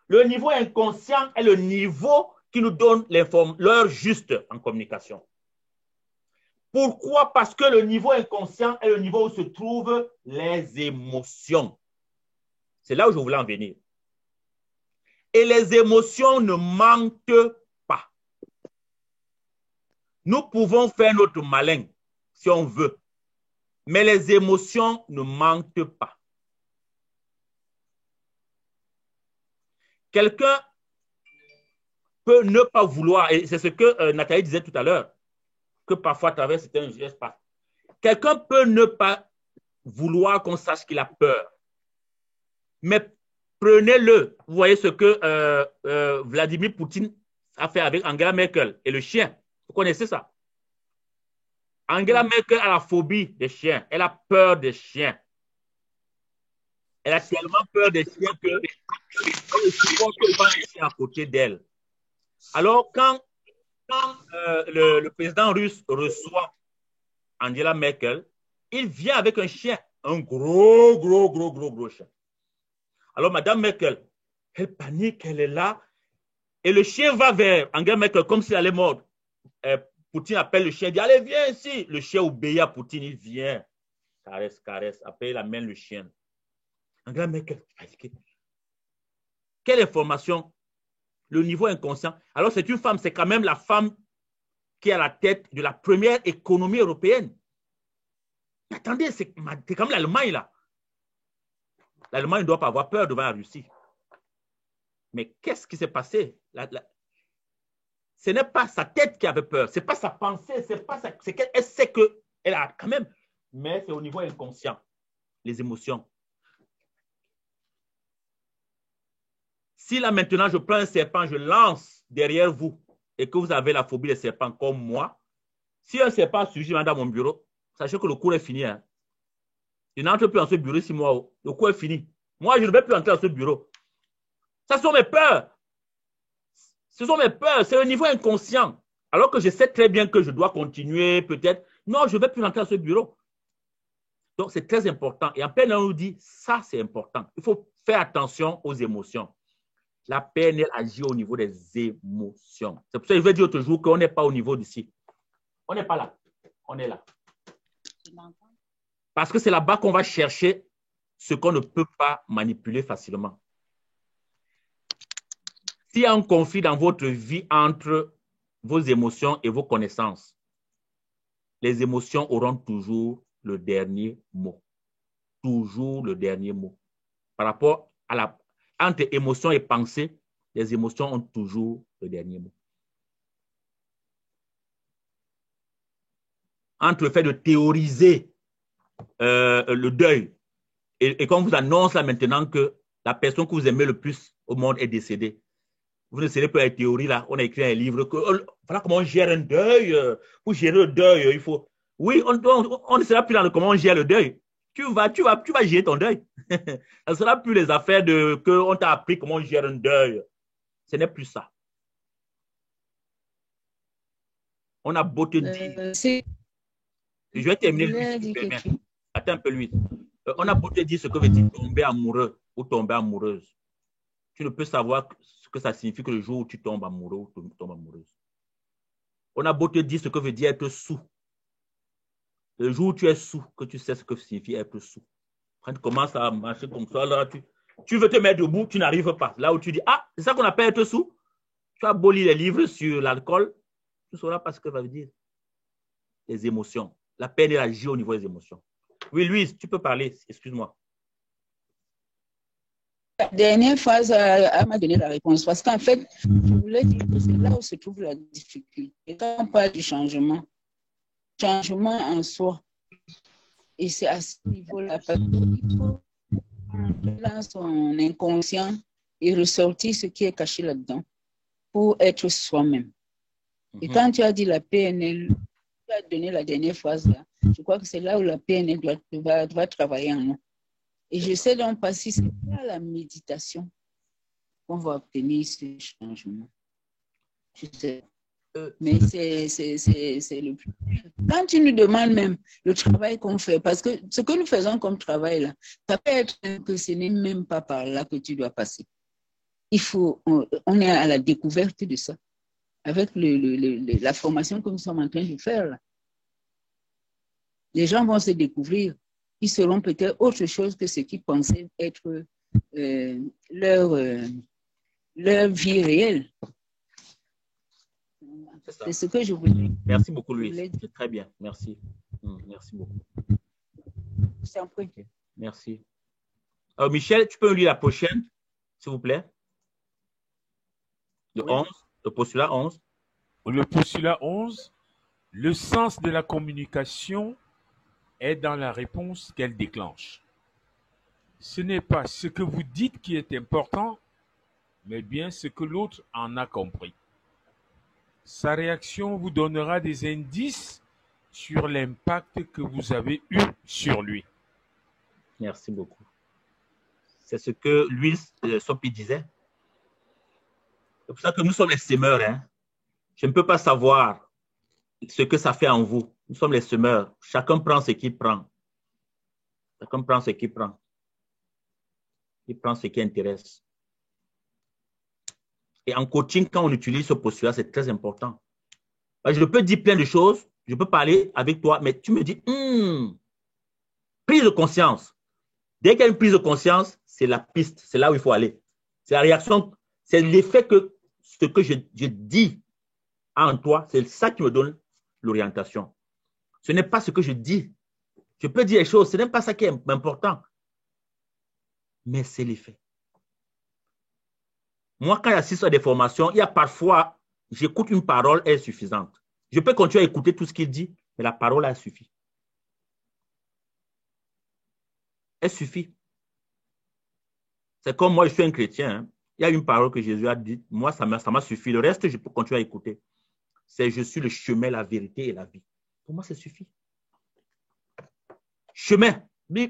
le niveau inconscient est le niveau qui nous donne l'heure juste en communication. Pourquoi? Parce que le niveau inconscient est le niveau où se trouvent les émotions. C'est là où je voulais en venir. Et les émotions ne mentent pas. Nous pouvons faire notre malin si on veut, mais les émotions ne mentent pas. Quelqu'un peut ne pas vouloir, et c'est ce que Nathalie disait tout à l'heure, que parfois à travers certains gestes, quelqu'un peut ne pas vouloir qu'on sache qu'il a peur. Mais prenez-le. Vous voyez ce que Vladimir Poutine a fait avec Angela Merkel et le chien. Vous connaissez ça? Angela Merkel a la phobie des chiens. Elle a peur des chiens. Elle a tellement peur des chiens qu'elle ne supporte pas un chien à côté d'elle. Alors, quand le président russe reçoit Angela Merkel, il vient avec un chien, un gros chien. Alors, Madame Merkel, elle panique, elle est là, et le chien va vers Angela Merkel comme s'il allait mordre. Poutine appelle le chien, il dit, allez, viens ici. Le chien obéit à Poutine, il vient, caresse. Après, il amène le chien. Angela Merkel, quelle information le niveau inconscient. Alors, c'est une femme, c'est quand même la femme qui est à la tête de la première économie européenne. Attendez, c'est comme l'Allemagne, là. L'Allemagne ne doit pas avoir peur devant la Russie. Mais qu'est-ce qui s'est passé? Ce n'est pas sa tête qui avait peur, ce n'est pas sa pensée, c'est qu'elle sait qu'elle a quand même, mais c'est au niveau inconscient, les émotions. Si là maintenant je prends un serpent, je lance derrière vous et que vous avez la phobie des serpents comme moi, si un serpent surgit dans mon bureau, sachez que le cours est fini. Hein. Je n'entre plus dans ce bureau 6 mois, le cours est fini. Moi, je ne vais plus entrer dans ce bureau. Ça sont mes peurs. Ce sont mes peurs, c'est le niveau inconscient. Alors que je sais très bien que je dois continuer, peut-être. Non, je ne vais plus rentrer dans ce bureau. Donc, c'est très important. Et en PNL, on nous dit, ça, c'est important. Il faut faire attention aux émotions. La PNL agit au niveau des émotions. C'est pour ça que je vais dire l'autre jour qu'on n'est pas au niveau d'ici. On n'est pas là. On est là. Parce que c'est là-bas qu'on va chercher ce qu'on ne peut pas manipuler facilement. S'il y a un conflit dans votre vie entre vos émotions et vos connaissances, les émotions auront toujours le dernier mot. Toujours le dernier mot. Par rapport à entre émotions et pensée, les émotions ont toujours le dernier mot. Entre le fait de théoriser le deuil et qu'on vous annonce là maintenant que la personne que vous aimez le plus au monde est décédée, vous ne savez pas la théorie là, on a écrit un livre que voilà comment on gère un deuil. Pour gérer le deuil, il faut. Oui, on ne sera plus dans le comment on gère le deuil. Tu vas gérer ton deuil. Ça ne sera plus les affaires de qu'on t'a appris comment on gère un deuil. Ce n'est plus ça. On a beau te dire. Je vais terminer. Attends un peu, Louise. On a beau te dire ce que veut dire tomber amoureux ou tomber amoureuse. Tu ne peux savoir ce que ça signifie que le jour où tu tombes amoureux ou tu tombes amoureuse. On a beau te dire ce que veut dire être sous. Le jour où tu es sous, que tu sais ce que signifie être sous. Quand tu commences à marcher comme ça, là, tu veux te mettre debout, tu n'arrives pas. Là où tu dis, ah, c'est ça qu'on appelle être sous. Tu as beau lire les livres sur l'alcool, tu ne sauras pas ce que ça veut dire. Les émotions. La peine agit au niveau des émotions. Oui, Louise, tu peux parler, excuse-moi. La dernière phrase, elle m'a donné la réponse. Parce qu'en fait, je voulais dire que c'est là où se trouve la difficulté. Et quand on parle du changement en soi, et c'est à ce niveau-là, parce qu'il faut entrer dans son inconscient et ressortir ce qui est caché là-dedans pour être soi-même. Et quand tu as dit la PNL, tu as donné la dernière phrase là, je crois que c'est là où la PNL doit travailler en nous. Et je sais donc pas si c'est pas la méditation qu'on va obtenir ce changement. Je sais. Mais c'est le plus. Quand tu nous demandes même le travail qu'on fait, parce que ce que nous faisons comme travail là, ça peut être que ce n'est même pas par là que tu dois passer. On est à la découverte de ça. Avec la formation que nous sommes en train de faire là. Les gens vont se découvrir. Ils seront peut-être autre chose que ce qu'ils pensaient être leur vie réelle. C'est ce que je voulais dire. Merci beaucoup, Louise. C'est très bien. Merci. Merci beaucoup. Je t'en prie. Merci. Michel, tu peux lire la prochaine, s'il vous plaît? Le 11, le postulat 11. Le postulat 11, le sens de la communication est dans la réponse qu'elle déclenche. Ce n'est pas ce que vous dites qui est important, mais bien ce que l'autre en a compris. Sa réaction vous donnera des indices sur l'impact que vous avez eu sur lui. Merci beaucoup. C'est ce que Louise Sopi disait. C'est pour ça que nous sommes les semeurs. Hein. Je ne peux pas savoir ce que ça fait en vous. Nous sommes les semeurs. Chacun prend ce qu'il prend. Chacun prend ce qu'il prend. Il prend ce qui intéresse. Et en coaching, quand on utilise ce postulat, c'est très important. Je peux dire plein de choses. Je peux parler avec toi, mais tu me dis, prise de conscience. Dès qu'il y a une prise de conscience, c'est la piste. C'est là où il faut aller. C'est la réaction. C'est l'effet que ce que je dis en toi, c'est ça qui me donne l'orientation. Ce n'est pas ce que je dis. Je peux dire les choses, ce n'est pas ça qui est important. Mais c'est l'effet. Moi, quand j'assiste à des formations, il y a parfois, j'écoute une parole, elle est suffisante. Je peux continuer à écouter tout ce qu'il dit, mais la parole, elle suffit. Elle suffit. C'est comme moi, je suis un chrétien. Hein. Il y a une parole que Jésus a dite. Moi, ça m'a suffi. Le reste, je peux continuer à écouter. C'est je suis le chemin, la vérité et la vie. Pour moi, ça suffit. Chemin.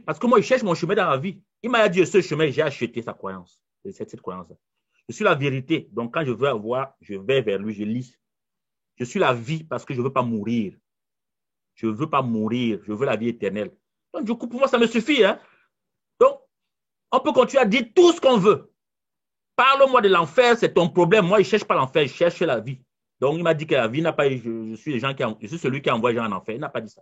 Parce que moi, je cherche mon chemin dans la vie. Il m'a dit ce chemin, j'ai acheté sa croyance. C'est cette croyance-là. Je suis la vérité. Donc, quand je veux avoir, je vais vers lui, je lis. Je suis la vie parce que je ne veux pas mourir. Je ne veux pas mourir. Je veux la vie éternelle. Donc, du coup, pour moi, ça me suffit. Hein? Donc, on peut continuer à dire tout ce qu'on veut. Parle-moi de l'enfer, c'est ton problème. Moi, je ne cherche pas l'enfer, je cherche la vie. Donc, il m'a dit que la vie n'a pas... Je suis celui qui envoie les gens en enfer. Il n'a pas dit ça.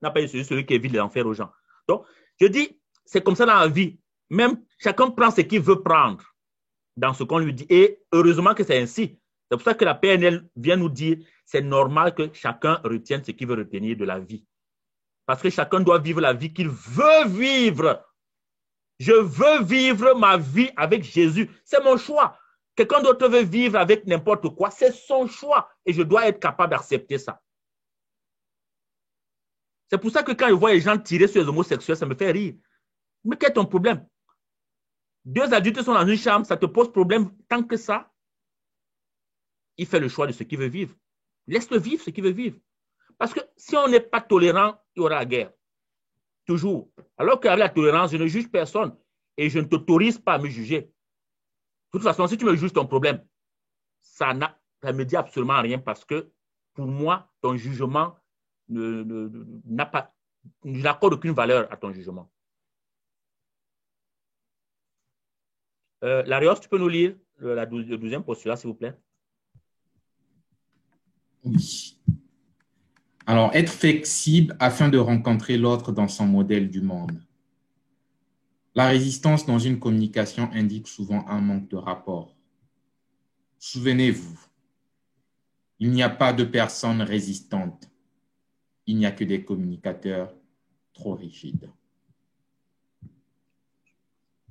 Il n'a pas dit celui qui évite l'enfer aux gens. Donc, je dis, c'est comme ça dans la vie. Même chacun prend ce qu'il veut prendre dans ce qu'on lui dit. Et heureusement que c'est ainsi. C'est pour ça que la PNL vient nous dire, c'est normal que chacun retienne ce qu'il veut retenir de la vie. Parce que chacun doit vivre la vie qu'il veut vivre. Je veux vivre ma vie avec Jésus. C'est mon choix. Quelqu'un d'autre veut vivre avec n'importe quoi. C'est son choix. Et je dois être capable d'accepter ça. C'est pour ça que quand je vois les gens tirer sur les homosexuels, ça me fait rire. Mais quel est ton problème? Deux adultes sont dans une chambre, ça te pose problème tant que ça. Il fait le choix de ce qu'il veut vivre. Laisse-le vivre ce qu'il veut vivre. Parce que si on n'est pas tolérant, il y aura la guerre. Toujours. Alors qu'avec la tolérance, je ne juge personne et je ne t'autorise pas à me juger. De toute façon, si tu me juges ton problème, ça ne me dit absolument rien parce que pour moi, ton jugement n'a pas, je n'accorde aucune valeur à ton jugement. Larios, tu peux nous lire le 12e postulat, s'il vous plaît? Oui. Alors, être flexible afin de rencontrer l'autre dans son modèle du monde. La résistance dans une communication indique souvent un manque de rapport. Souvenez-vous, il n'y a pas de personnes résistantes. Il n'y a que des communicateurs trop rigides.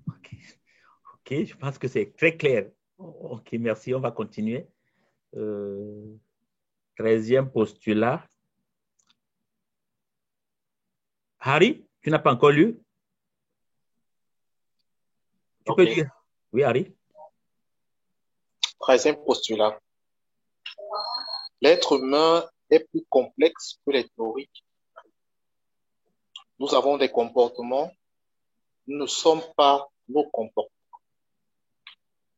Ok, je pense que c'est très clair. Ok, merci, on va continuer. 13e postulat. Harry, tu n'as pas encore lu? Tu peux lire? Oui, Harry. 13e postulat. L'être humain est plus complexe que les théories. Nous avons des comportements. Nous ne sommes pas nos comportements.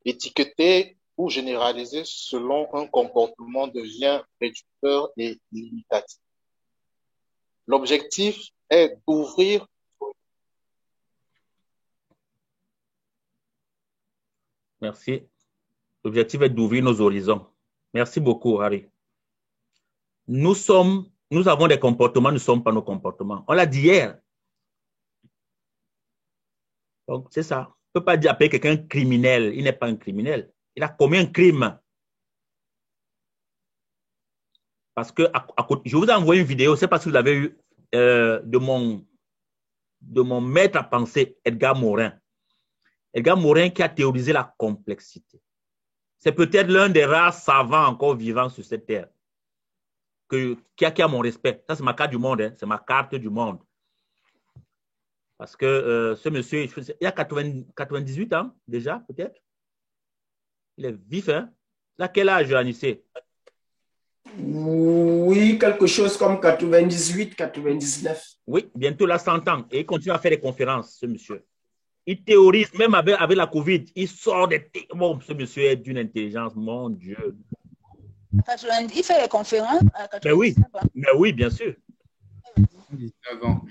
Étiqueter ou généraliser selon un comportement devient réducteur et limitatif. L'objectif est d'ouvrir. Merci. L'objectif est d'ouvrir nos horizons. Merci beaucoup, Harry. Nous avons des comportements, nous ne sommes pas nos comportements. On l'a dit hier. Donc, c'est ça. On ne peut pas dire appeler quelqu'un criminel. Il n'est pas un criminel. Il a commis un crime. Parce que, je vous ai envoyé une vidéo, je ne sais pas si vous l'avez eu, de mon maître à penser, Edgar Morin. Edgar Morin qui a théorisé la complexité. C'est peut-être l'un des rares savants encore vivants sur cette terre qui a mon respect. Ça, c'est ma carte du monde. Hein. C'est ma carte du monde. Parce que ce monsieur, il a 98 ans déjà, peut-être. Il est vif, hein? Il a quel âge, Anissé? Oui, quelque chose comme 98, 99. Oui, bientôt là, 100 ans. Et il continue à faire des conférences, ce monsieur. Il théorise, même avec la COVID, il sort des... Bon, ce monsieur est d'une intelligence, mon Dieu. Il fait des conférences à 99 ans. Mais oui, bien sûr. 19 ans.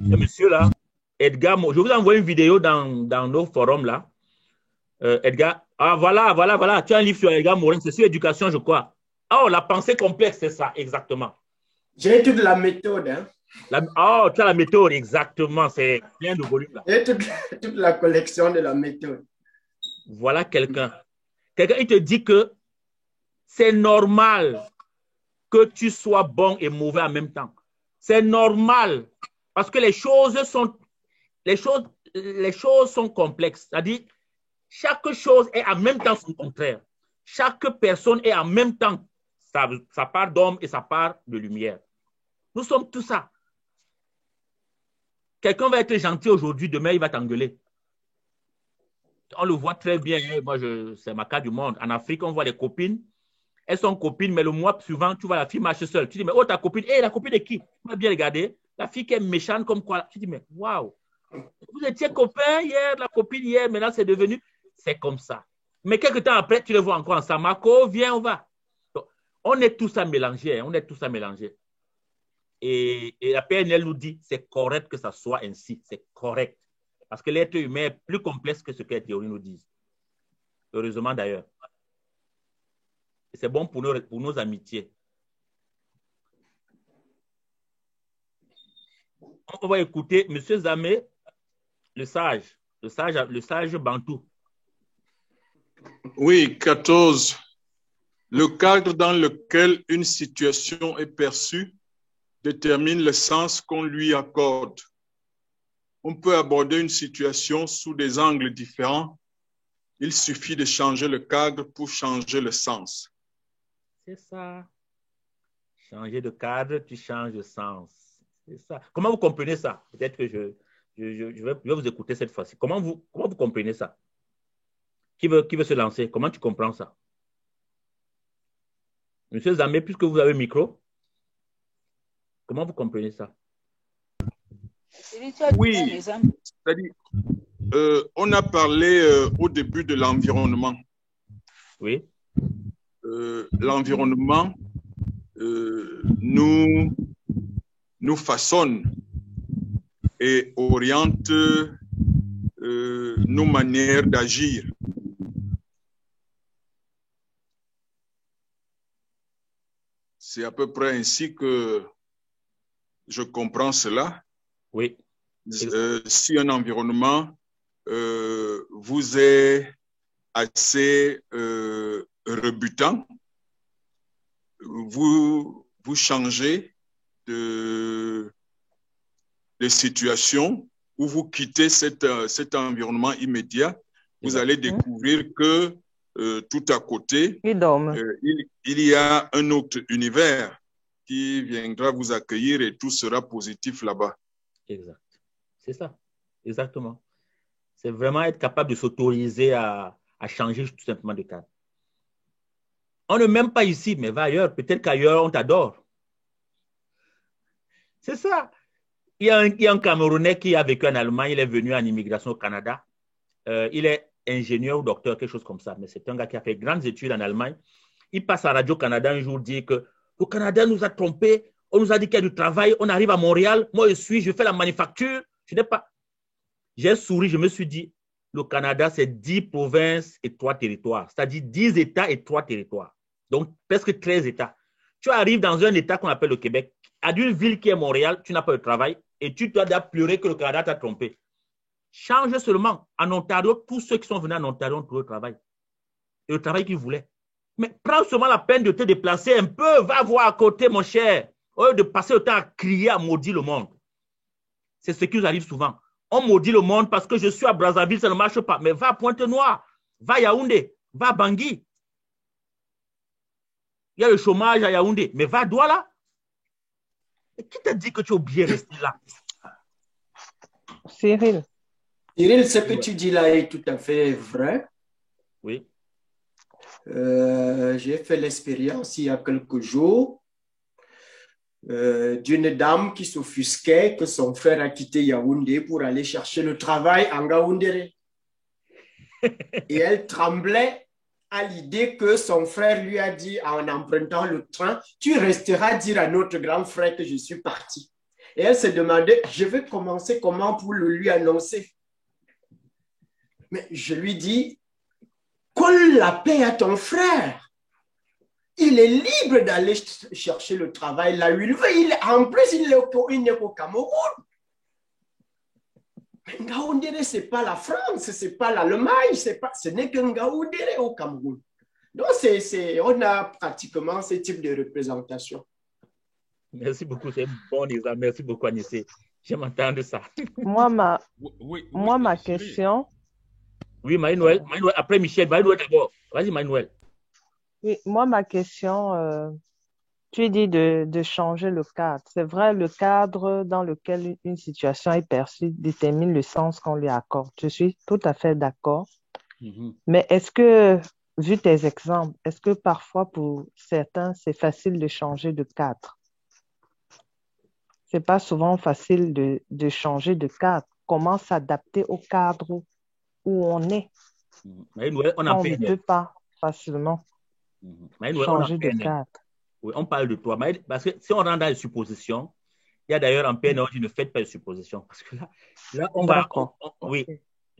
Ce monsieur-là, Edgar, je vous envoie une vidéo dans nos forums là. Edgar, voilà. Tu as un livre sur Edgar Morin, c'est sur l'éducation, je crois. Oh, la pensée complexe, c'est ça, exactement. J'ai toute la méthode. Hein. Tu as la méthode, exactement. C'est plein de volumes là. J'ai toute la collection de la méthode. Voilà quelqu'un. Quelqu'un, il te dit que c'est normal que tu sois bon et mauvais en même temps. C'est normal parce que les choses sont complexes. C'est-à-dire, chaque chose est en même temps son contraire. Chaque personne est en même temps sa part d'homme et sa part de lumière. Nous sommes tout ça. Quelqu'un va être gentil aujourd'hui, demain, il va t'engueuler. On le voit très bien. Moi, c'est ma cas du monde. En Afrique, on voit les copines. Elles sont copines, mais le mois suivant, tu vois la fille marcher seule. Tu dis, mais oh, ta copine, la copine de qui? Tu vas bien regarder. La fille qui est méchante comme quoi. Tu dis, mais waouh, vous étiez copains hier, la copine hier, maintenant c'est devenu. C'est comme ça. Mais quelques temps après, tu les vois encore ensemble. Marco, viens, on va. Donc, on est tous à mélanger. On est tous à mélanger. Et la PNL nous dit, c'est correct que ça soit ainsi. C'est correct. Parce que l'être humain est plus complexe que ce que les théories nous disent. Heureusement d'ailleurs. C'est bon pour nos amitiés. On va écouter M. Zamé, le sage bantou. Oui, 14. Le cadre dans lequel une situation est perçue détermine le sens qu'on lui accorde. On peut aborder une situation sous des angles différents. Il suffit de changer le cadre pour changer le sens. C'est ça. Changer de cadre, tu changes de sens. C'est ça. Comment vous comprenez ça? Peut-être que je vais vous écouter cette fois-ci. Comment vous comprenez ça? Qui veut se lancer? Comment tu comprends ça? Monsieur Zamé, puisque vous avez le micro, comment vous comprenez ça? Oui, c'est-à-dire, on a parlé au début de l'environnement. Oui. L'environnement nous façonne et oriente nos manières d'agir. C'est à peu près ainsi que je comprends cela. Oui. Si un environnement vous est assez rebutant, vous changez de situation ou vous quittez cet environnement immédiat, vous allez découvrir que tout à côté, il y a un autre univers qui viendra vous accueillir et tout sera positif là-bas. Exact. C'est ça. Exactement. C'est vraiment être capable de s'autoriser à changer tout simplement de cadre. On ne m'aime pas ici, mais va ailleurs. Peut-être qu'ailleurs, on t'adore. C'est ça. Il y a un Camerounais qui a vécu en Allemagne. Il est venu en immigration au Canada. Il est ingénieur ou docteur, quelque chose comme ça. Mais c'est un gars qui a fait grandes études en Allemagne. Il passe à Radio-Canada un jour, dit que le Canada nous a trompés. On nous a dit qu'il y a du travail. On arrive à Montréal. Moi, je fais la manufacture. Je n'ai pas. J'ai souri. Je me suis dit, le Canada, c'est 10 provinces et 3 territoires. C'est-à-dire 10 États et 3 territoires. Donc, presque 13 États. Tu arrives dans un État qu'on appelle le Québec. À une ville qui est Montréal, tu n'as pas de travail et tu dois pleurer que le Canada t'a trompé. Change seulement. En Ontario, tous ceux qui sont venus en Ontario ont trouvé le travail. Et le travail qu'ils voulaient. Mais prends seulement la peine de te déplacer un peu. Va voir à côté, mon cher. Au lieu de passer le temps à crier, à maudire le monde. C'est ce qui nous arrive souvent. On maudit le monde parce que je suis à Brazzaville, ça ne marche pas. Mais va à Pointe-Noire, va à Yaoundé, va à Bangui. Il y a le chômage à Yaoundé. Mais va à Douala. Et qui t'a dit que tu es obligé de rester là? Cyril. Cyril, ce que tu dis là est tout à fait vrai. Oui. J'ai fait l'expérience il y a quelques jours d'une dame qui s'offusquait que son frère a quitté Yaoundé pour aller chercher le travail en Gaoundéré. Et elle tremblait à l'idée que son frère lui a dit en empruntant le train, tu resteras dire à notre grand frère que je suis parti. Et elle se demandait, je vais commencer comment pour le lui annoncer. Mais je lui dis, colle la paix à ton frère. Il est libre d'aller chercher le travail là où il veut. En plus, il n'est qu'au Cameroun. Ngaoundéré, ce n'est pas la France, ce n'est pas l'Allemagne, ce n'est qu'un Ngaoundéré au Cameroun. Donc, on a pratiquement ce type de représentation. Merci beaucoup, c'est un bon exemple. Merci beaucoup, Anissé. J'aime entendre ça. Moi, ma question... Oui, Marie-Noël. Après Michel. Marie-Noël d'abord. Vas-y, Marie-Noël. Oui, moi, ma question, tu dis de changer le cadre. C'est vrai, le cadre dans lequel une situation est perçue détermine le sens qu'on lui accorde. Je suis tout à fait d'accord. Mais est-ce que, vu tes exemples, est-ce que parfois pour certains, c'est facile de changer de cadre? C'est pas souvent facile de changer de cadre. Comment s'adapter au cadre où on est? Marie-Noël, on ne peut pas facilement changer de cadre. Oui, on parle de toi. Parce que si on rentre dans les suppositions, il y a d'ailleurs en PNL, on dit ne faites pas de suppositions. Parce que là on va. Oui.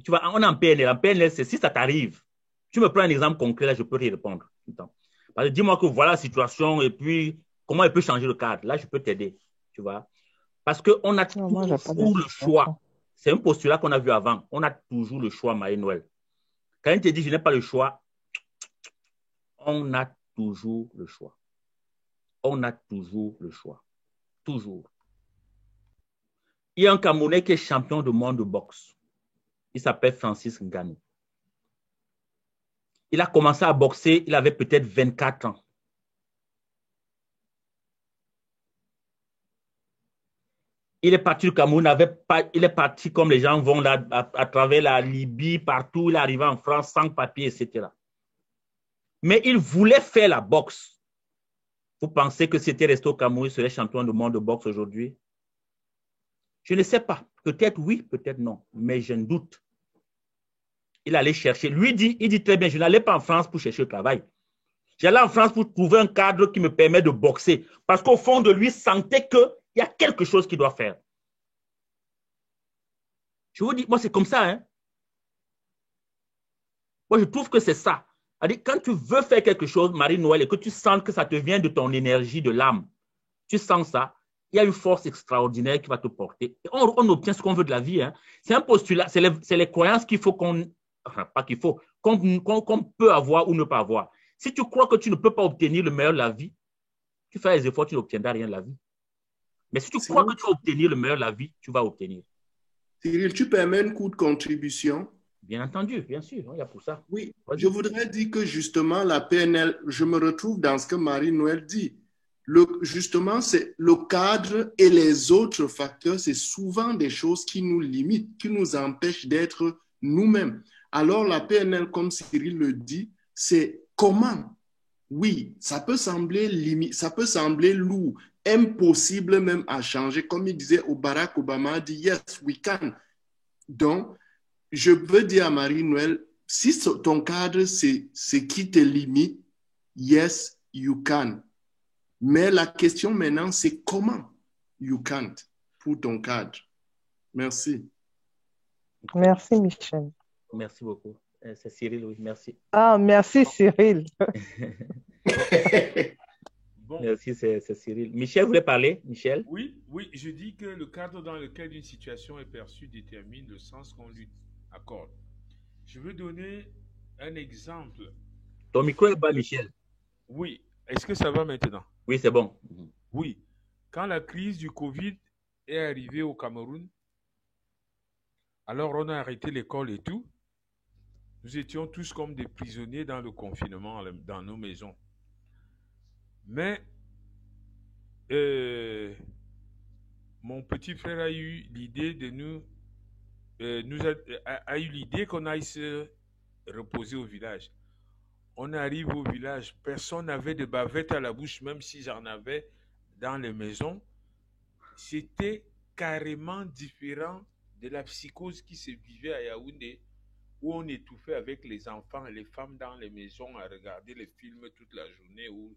Tu vois, on est en PNL. En PNL, c'est si ça t'arrive. Tu me prends un exemple concret, là, je peux y répondre. Parce que dis-moi que voilà la situation et puis comment elle peut changer le cadre. Là, je peux t'aider. Tu vois. Parce qu'on a toujours le choix. C'est un postulat qu'on a vu avant. On a toujours le choix, Marie-Noël. Quand il te dit je n'ai pas le choix, on a toujours le choix. On a toujours le choix. Toujours. Il y a un Camerounais qui est champion du monde de boxe. Il s'appelle Francis Ngannou. Il a commencé à boxer, il avait peut-être 24 ans. Il est parti du Cameroun, il est parti comme les gens vont là, à travers la Libye, partout. Il est arrivé en France sans papier, etc. Mais il voulait faire la boxe. Vous pensez que c'était resté au Cameroun, il serait champion du monde de boxe aujourd'hui? Je ne sais pas. Peut-être oui, peut-être non. Mais je ne doute. Il allait chercher. Il dit très bien, je n'allais pas en France pour chercher le travail. J'allais en France pour trouver un cadre qui me permet de boxer. Parce qu'au fond de lui, il sentait qu'il y a quelque chose qu'il doit faire. Je vous dis, moi, c'est comme ça. Hein? Moi, je trouve que c'est ça. Quand tu veux faire quelque chose, Marie-Noël, et que tu sens que ça te vient de ton énergie, de l'âme, tu sens ça, il y a une force extraordinaire qui va te porter. Et on obtient ce qu'on veut de la vie. Hein. C'est un postulat, c'est les croyances qu'il faut qu'on... Enfin, pas qu'il faut, qu'on peut avoir ou ne pas avoir. Si tu crois que tu ne peux pas obtenir le meilleur de la vie, tu fais les efforts, tu n'obtiendras rien de la vie. Mais si tu crois que tu vas obtenir le meilleur de la vie, tu vas obtenir. Cyril, tu permets un coup de contribution? Bien entendu, bien sûr, il y a pour ça. Oui, je voudrais dire que justement, la PNL, je me retrouve dans ce que Marie-Noël dit. Justement, c'est le cadre et les autres facteurs, c'est souvent des choses qui nous limitent, qui nous empêchent d'être nous-mêmes. Alors, la PNL, comme Cyril le dit, c'est comment? Oui, ça peut sembler lourd, impossible même à changer. Comme il disait, Barack Obama dit, yes, we can. Donc, je veux dire à Marie-Noël, si ton cadre, c'est ce qui te limite, yes, you can. Mais la question maintenant, c'est comment you can't pour ton cadre. Merci. Merci, Michel. Merci beaucoup. C'est Cyril, oui, merci. Ah, merci, Cyril. Bon. Merci, c'est Cyril. Michel voulait parler, Michel? Oui, je dis que le cadre dans lequel une situation est perçue détermine le sens qu'on lui accorde. Je veux donner un exemple. Ton micro est bas, Michel. Oui. Est-ce que ça va maintenant? Oui, c'est bon. Oui. Quand la crise du Covid est arrivée au Cameroun, alors on a arrêté l'école et tout. Nous étions tous comme des prisonniers dans le confinement, dans nos maisons. Mais mon petit frère a eu l'idée de a eu l'idée qu'on aille se reposer au village. On arrive au village, personne n'avait de bavette à la bouche, même si j'en avais dans les maisons. C'était carrément différent de la psychose qui se vivait à Yaoundé, où on étouffait avec les enfants et les femmes dans les maisons à regarder les films toute la journée ou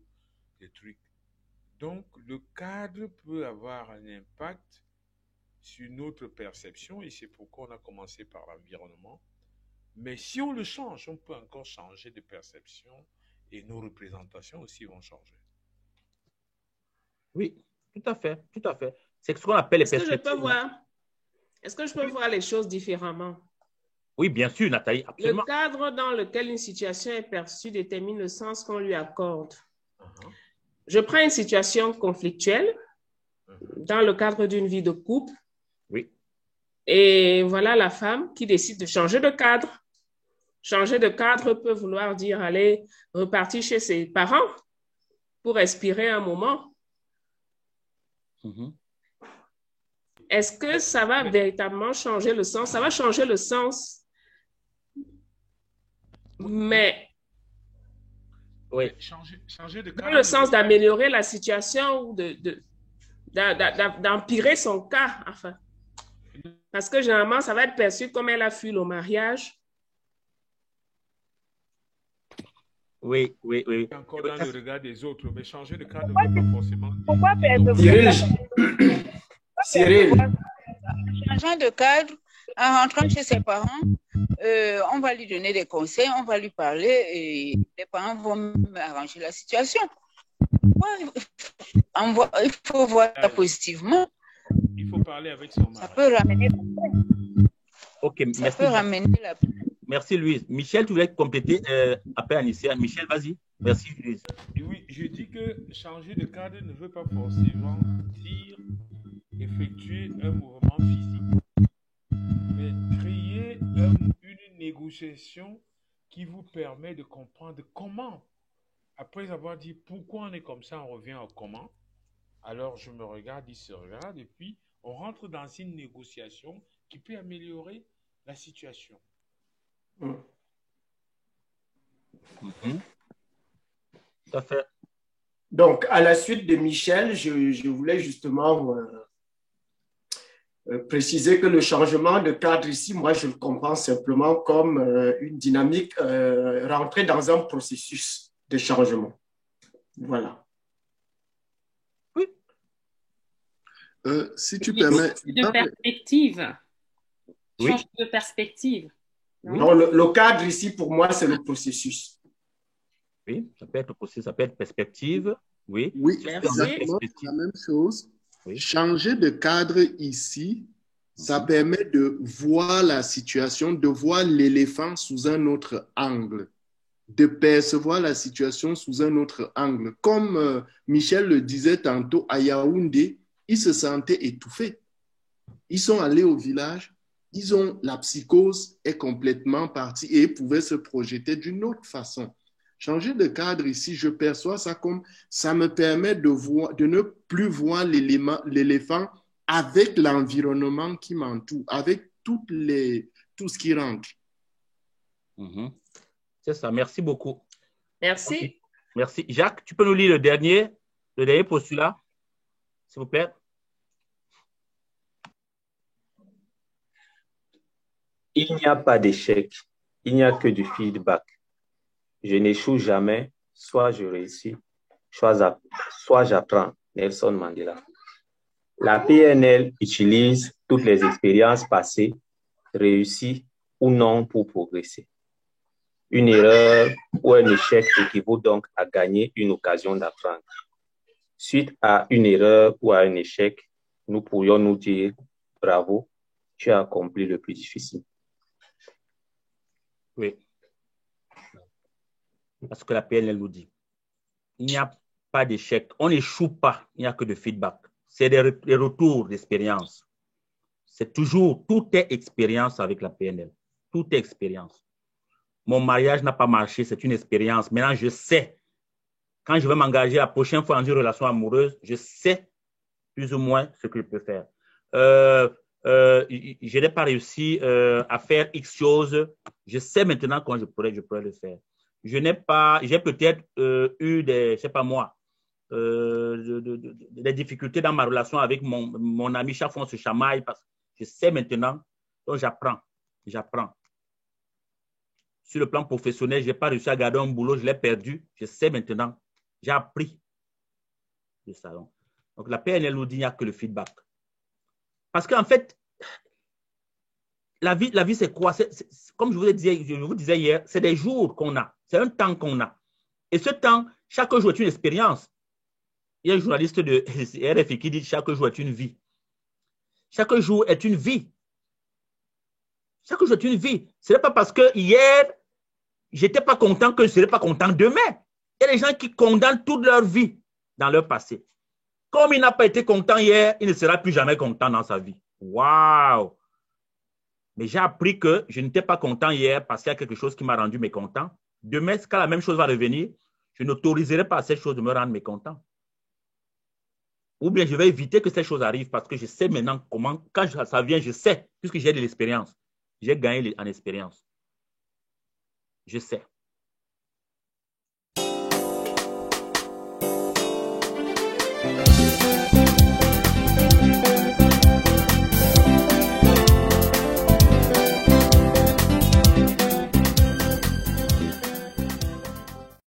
des trucs. Donc, le cadre peut avoir un impact sur notre perception et c'est pourquoi on a commencé par l'environnement. Mais si on le change, on peut encore changer de perception et nos représentations aussi vont changer. Oui, tout à fait, tout à fait. C'est ce qu'on appelle les perceptions. Est-ce que je peux voir les choses différemment? Oui, bien sûr, Nathalie, absolument. Le cadre dans lequel une situation est perçue détermine le sens qu'on lui accorde. Je prends une situation conflictuelle dans le cadre d'une vie de couple. Oui. Et voilà la femme qui décide de changer de cadre. Changer de cadre peut vouloir dire aller repartir chez ses parents pour respirer un moment. Est-ce que ça va véritablement changer le sens? Ça va changer le sens, mais oui. Changer de dans cadre, le sens d'améliorer la situation ou d'empirer son cas, enfin. Parce que généralement, ça va être perçu comme elle a fui le mariage. Oui, oui, oui. Encore dans le regard des autres, mais changer de cadre ne veut pas forcément. Pourquoi perdre Cyril. En changeant de cadre, en rentrant chez ses parents, on va lui donner des conseils, on va lui parler et les parents vont arranger la situation. Il faut voir ça positivement. Il faut parler avec son mari. Ça peut ramener Ok, ça merci. peut ramener la paix. Merci, Louise. Michel, tu voulais compléter après Anissa. Michel, vas-y. Merci, Louise. Oui, je dis que changer de cadre ne veut pas forcément dire effectuer un mouvement physique, mais créer une négociation qui vous permet de comprendre comment, après avoir dit pourquoi on est comme ça, on revient au comment. Alors je me regarde, il se regarde, et puis on rentre dans une négociation qui peut améliorer la situation. Tout à fait. Donc, à la suite de Michel, je voulais justement préciser que le changement de cadre ici, moi, je le comprends simplement comme une dynamique, rentrer dans un processus de changement. Voilà. Oui. Si tu permets... De perspective. Oui. Change de perspective. Non, le cadre ici, pour moi, c'est le processus. Oui, ça peut être processus, ça peut être perspective. Oui, oui, exactement la même chose. Oui. Changer de cadre ici, ça permet de voir la situation, de voir l'éléphant sous un autre angle, de percevoir la situation sous un autre angle. Comme Michel le disait tantôt, à Yaoundé, ils se sentaient étouffés. Ils sont allés au village, la psychose est complètement partie et ils pouvaient se projeter d'une autre façon. Changer de cadre ici, je perçois ça comme ça me permet de ne plus voir l'éléphant avec l'environnement qui m'entoure, avec tout ce qui rentre. C'est ça, merci beaucoup. Merci. Okay. Merci. Jacques, tu peux nous lire le dernier postulat, s'il vous plaît? Il n'y a pas d'échec, il n'y a que du feedback. Je n'échoue jamais, soit je réussis, soit j'apprends. Nelson Mandela. La PNL utilise toutes les expériences passées, réussies ou non, pour progresser. Une erreur ou un échec équivaut donc à gagner une occasion d'apprendre. Suite à une erreur ou à un échec, nous pourrions nous dire « Bravo, tu as accompli le plus difficile ». Oui. Parce que la PNL nous dit, il n'y a pas d'échec, on n'échoue pas, il n'y a que de feedback. C'est des retours d'expérience. C'est toujours, tout est expérience avec la PNL. Tout est expérience. Mon mariage n'a pas marché, c'est une expérience. Maintenant, je sais, quand je vais m'engager la prochaine fois dans une relation amoureuse, je sais plus ou moins ce que je peux faire. Je n'ai pas réussi à faire X choses. Je sais maintenant quand je pourrais le faire. J'ai peut-être eu des, je sais pas moi, des difficultés dans ma relation avec mon ami. Chaque fois on se chamaille parce que je sais maintenant, donc j'apprends. Sur le plan professionnel, je n'ai pas réussi à garder un boulot, je l'ai perdu. Je sais maintenant, j'ai appris de ça. Donc la PNL nous dit qu'il n'y a que le feedback. Parce qu'en fait, la vie c'est quoi? Comme je vous disais hier, c'est des jours qu'on a. C'est un temps qu'on a. Et ce temps, chaque jour est une expérience. Il y a un journaliste de RFI qui dit chaque jour est une vie. Chaque jour est une vie. Chaque jour est une vie. Ce n'est pas parce que hier, je n'étais pas content que je ne serai pas content demain. Il y a des gens qui condamnent toute leur vie dans leur passé. Comme il n'a pas été content hier, il ne sera plus jamais content dans sa vie. Waouh! Mais j'ai appris que je n'étais pas content hier parce qu'il y a quelque chose qui m'a rendu mécontent. Demain, quand la même chose va revenir, je n'autoriserai pas à cette chose de me rendre mécontent. Ou bien je vais éviter que cette chose arrive parce que je sais maintenant comment, quand ça vient, je sais, puisque j'ai de l'expérience. J'ai gagné en expérience. Je sais.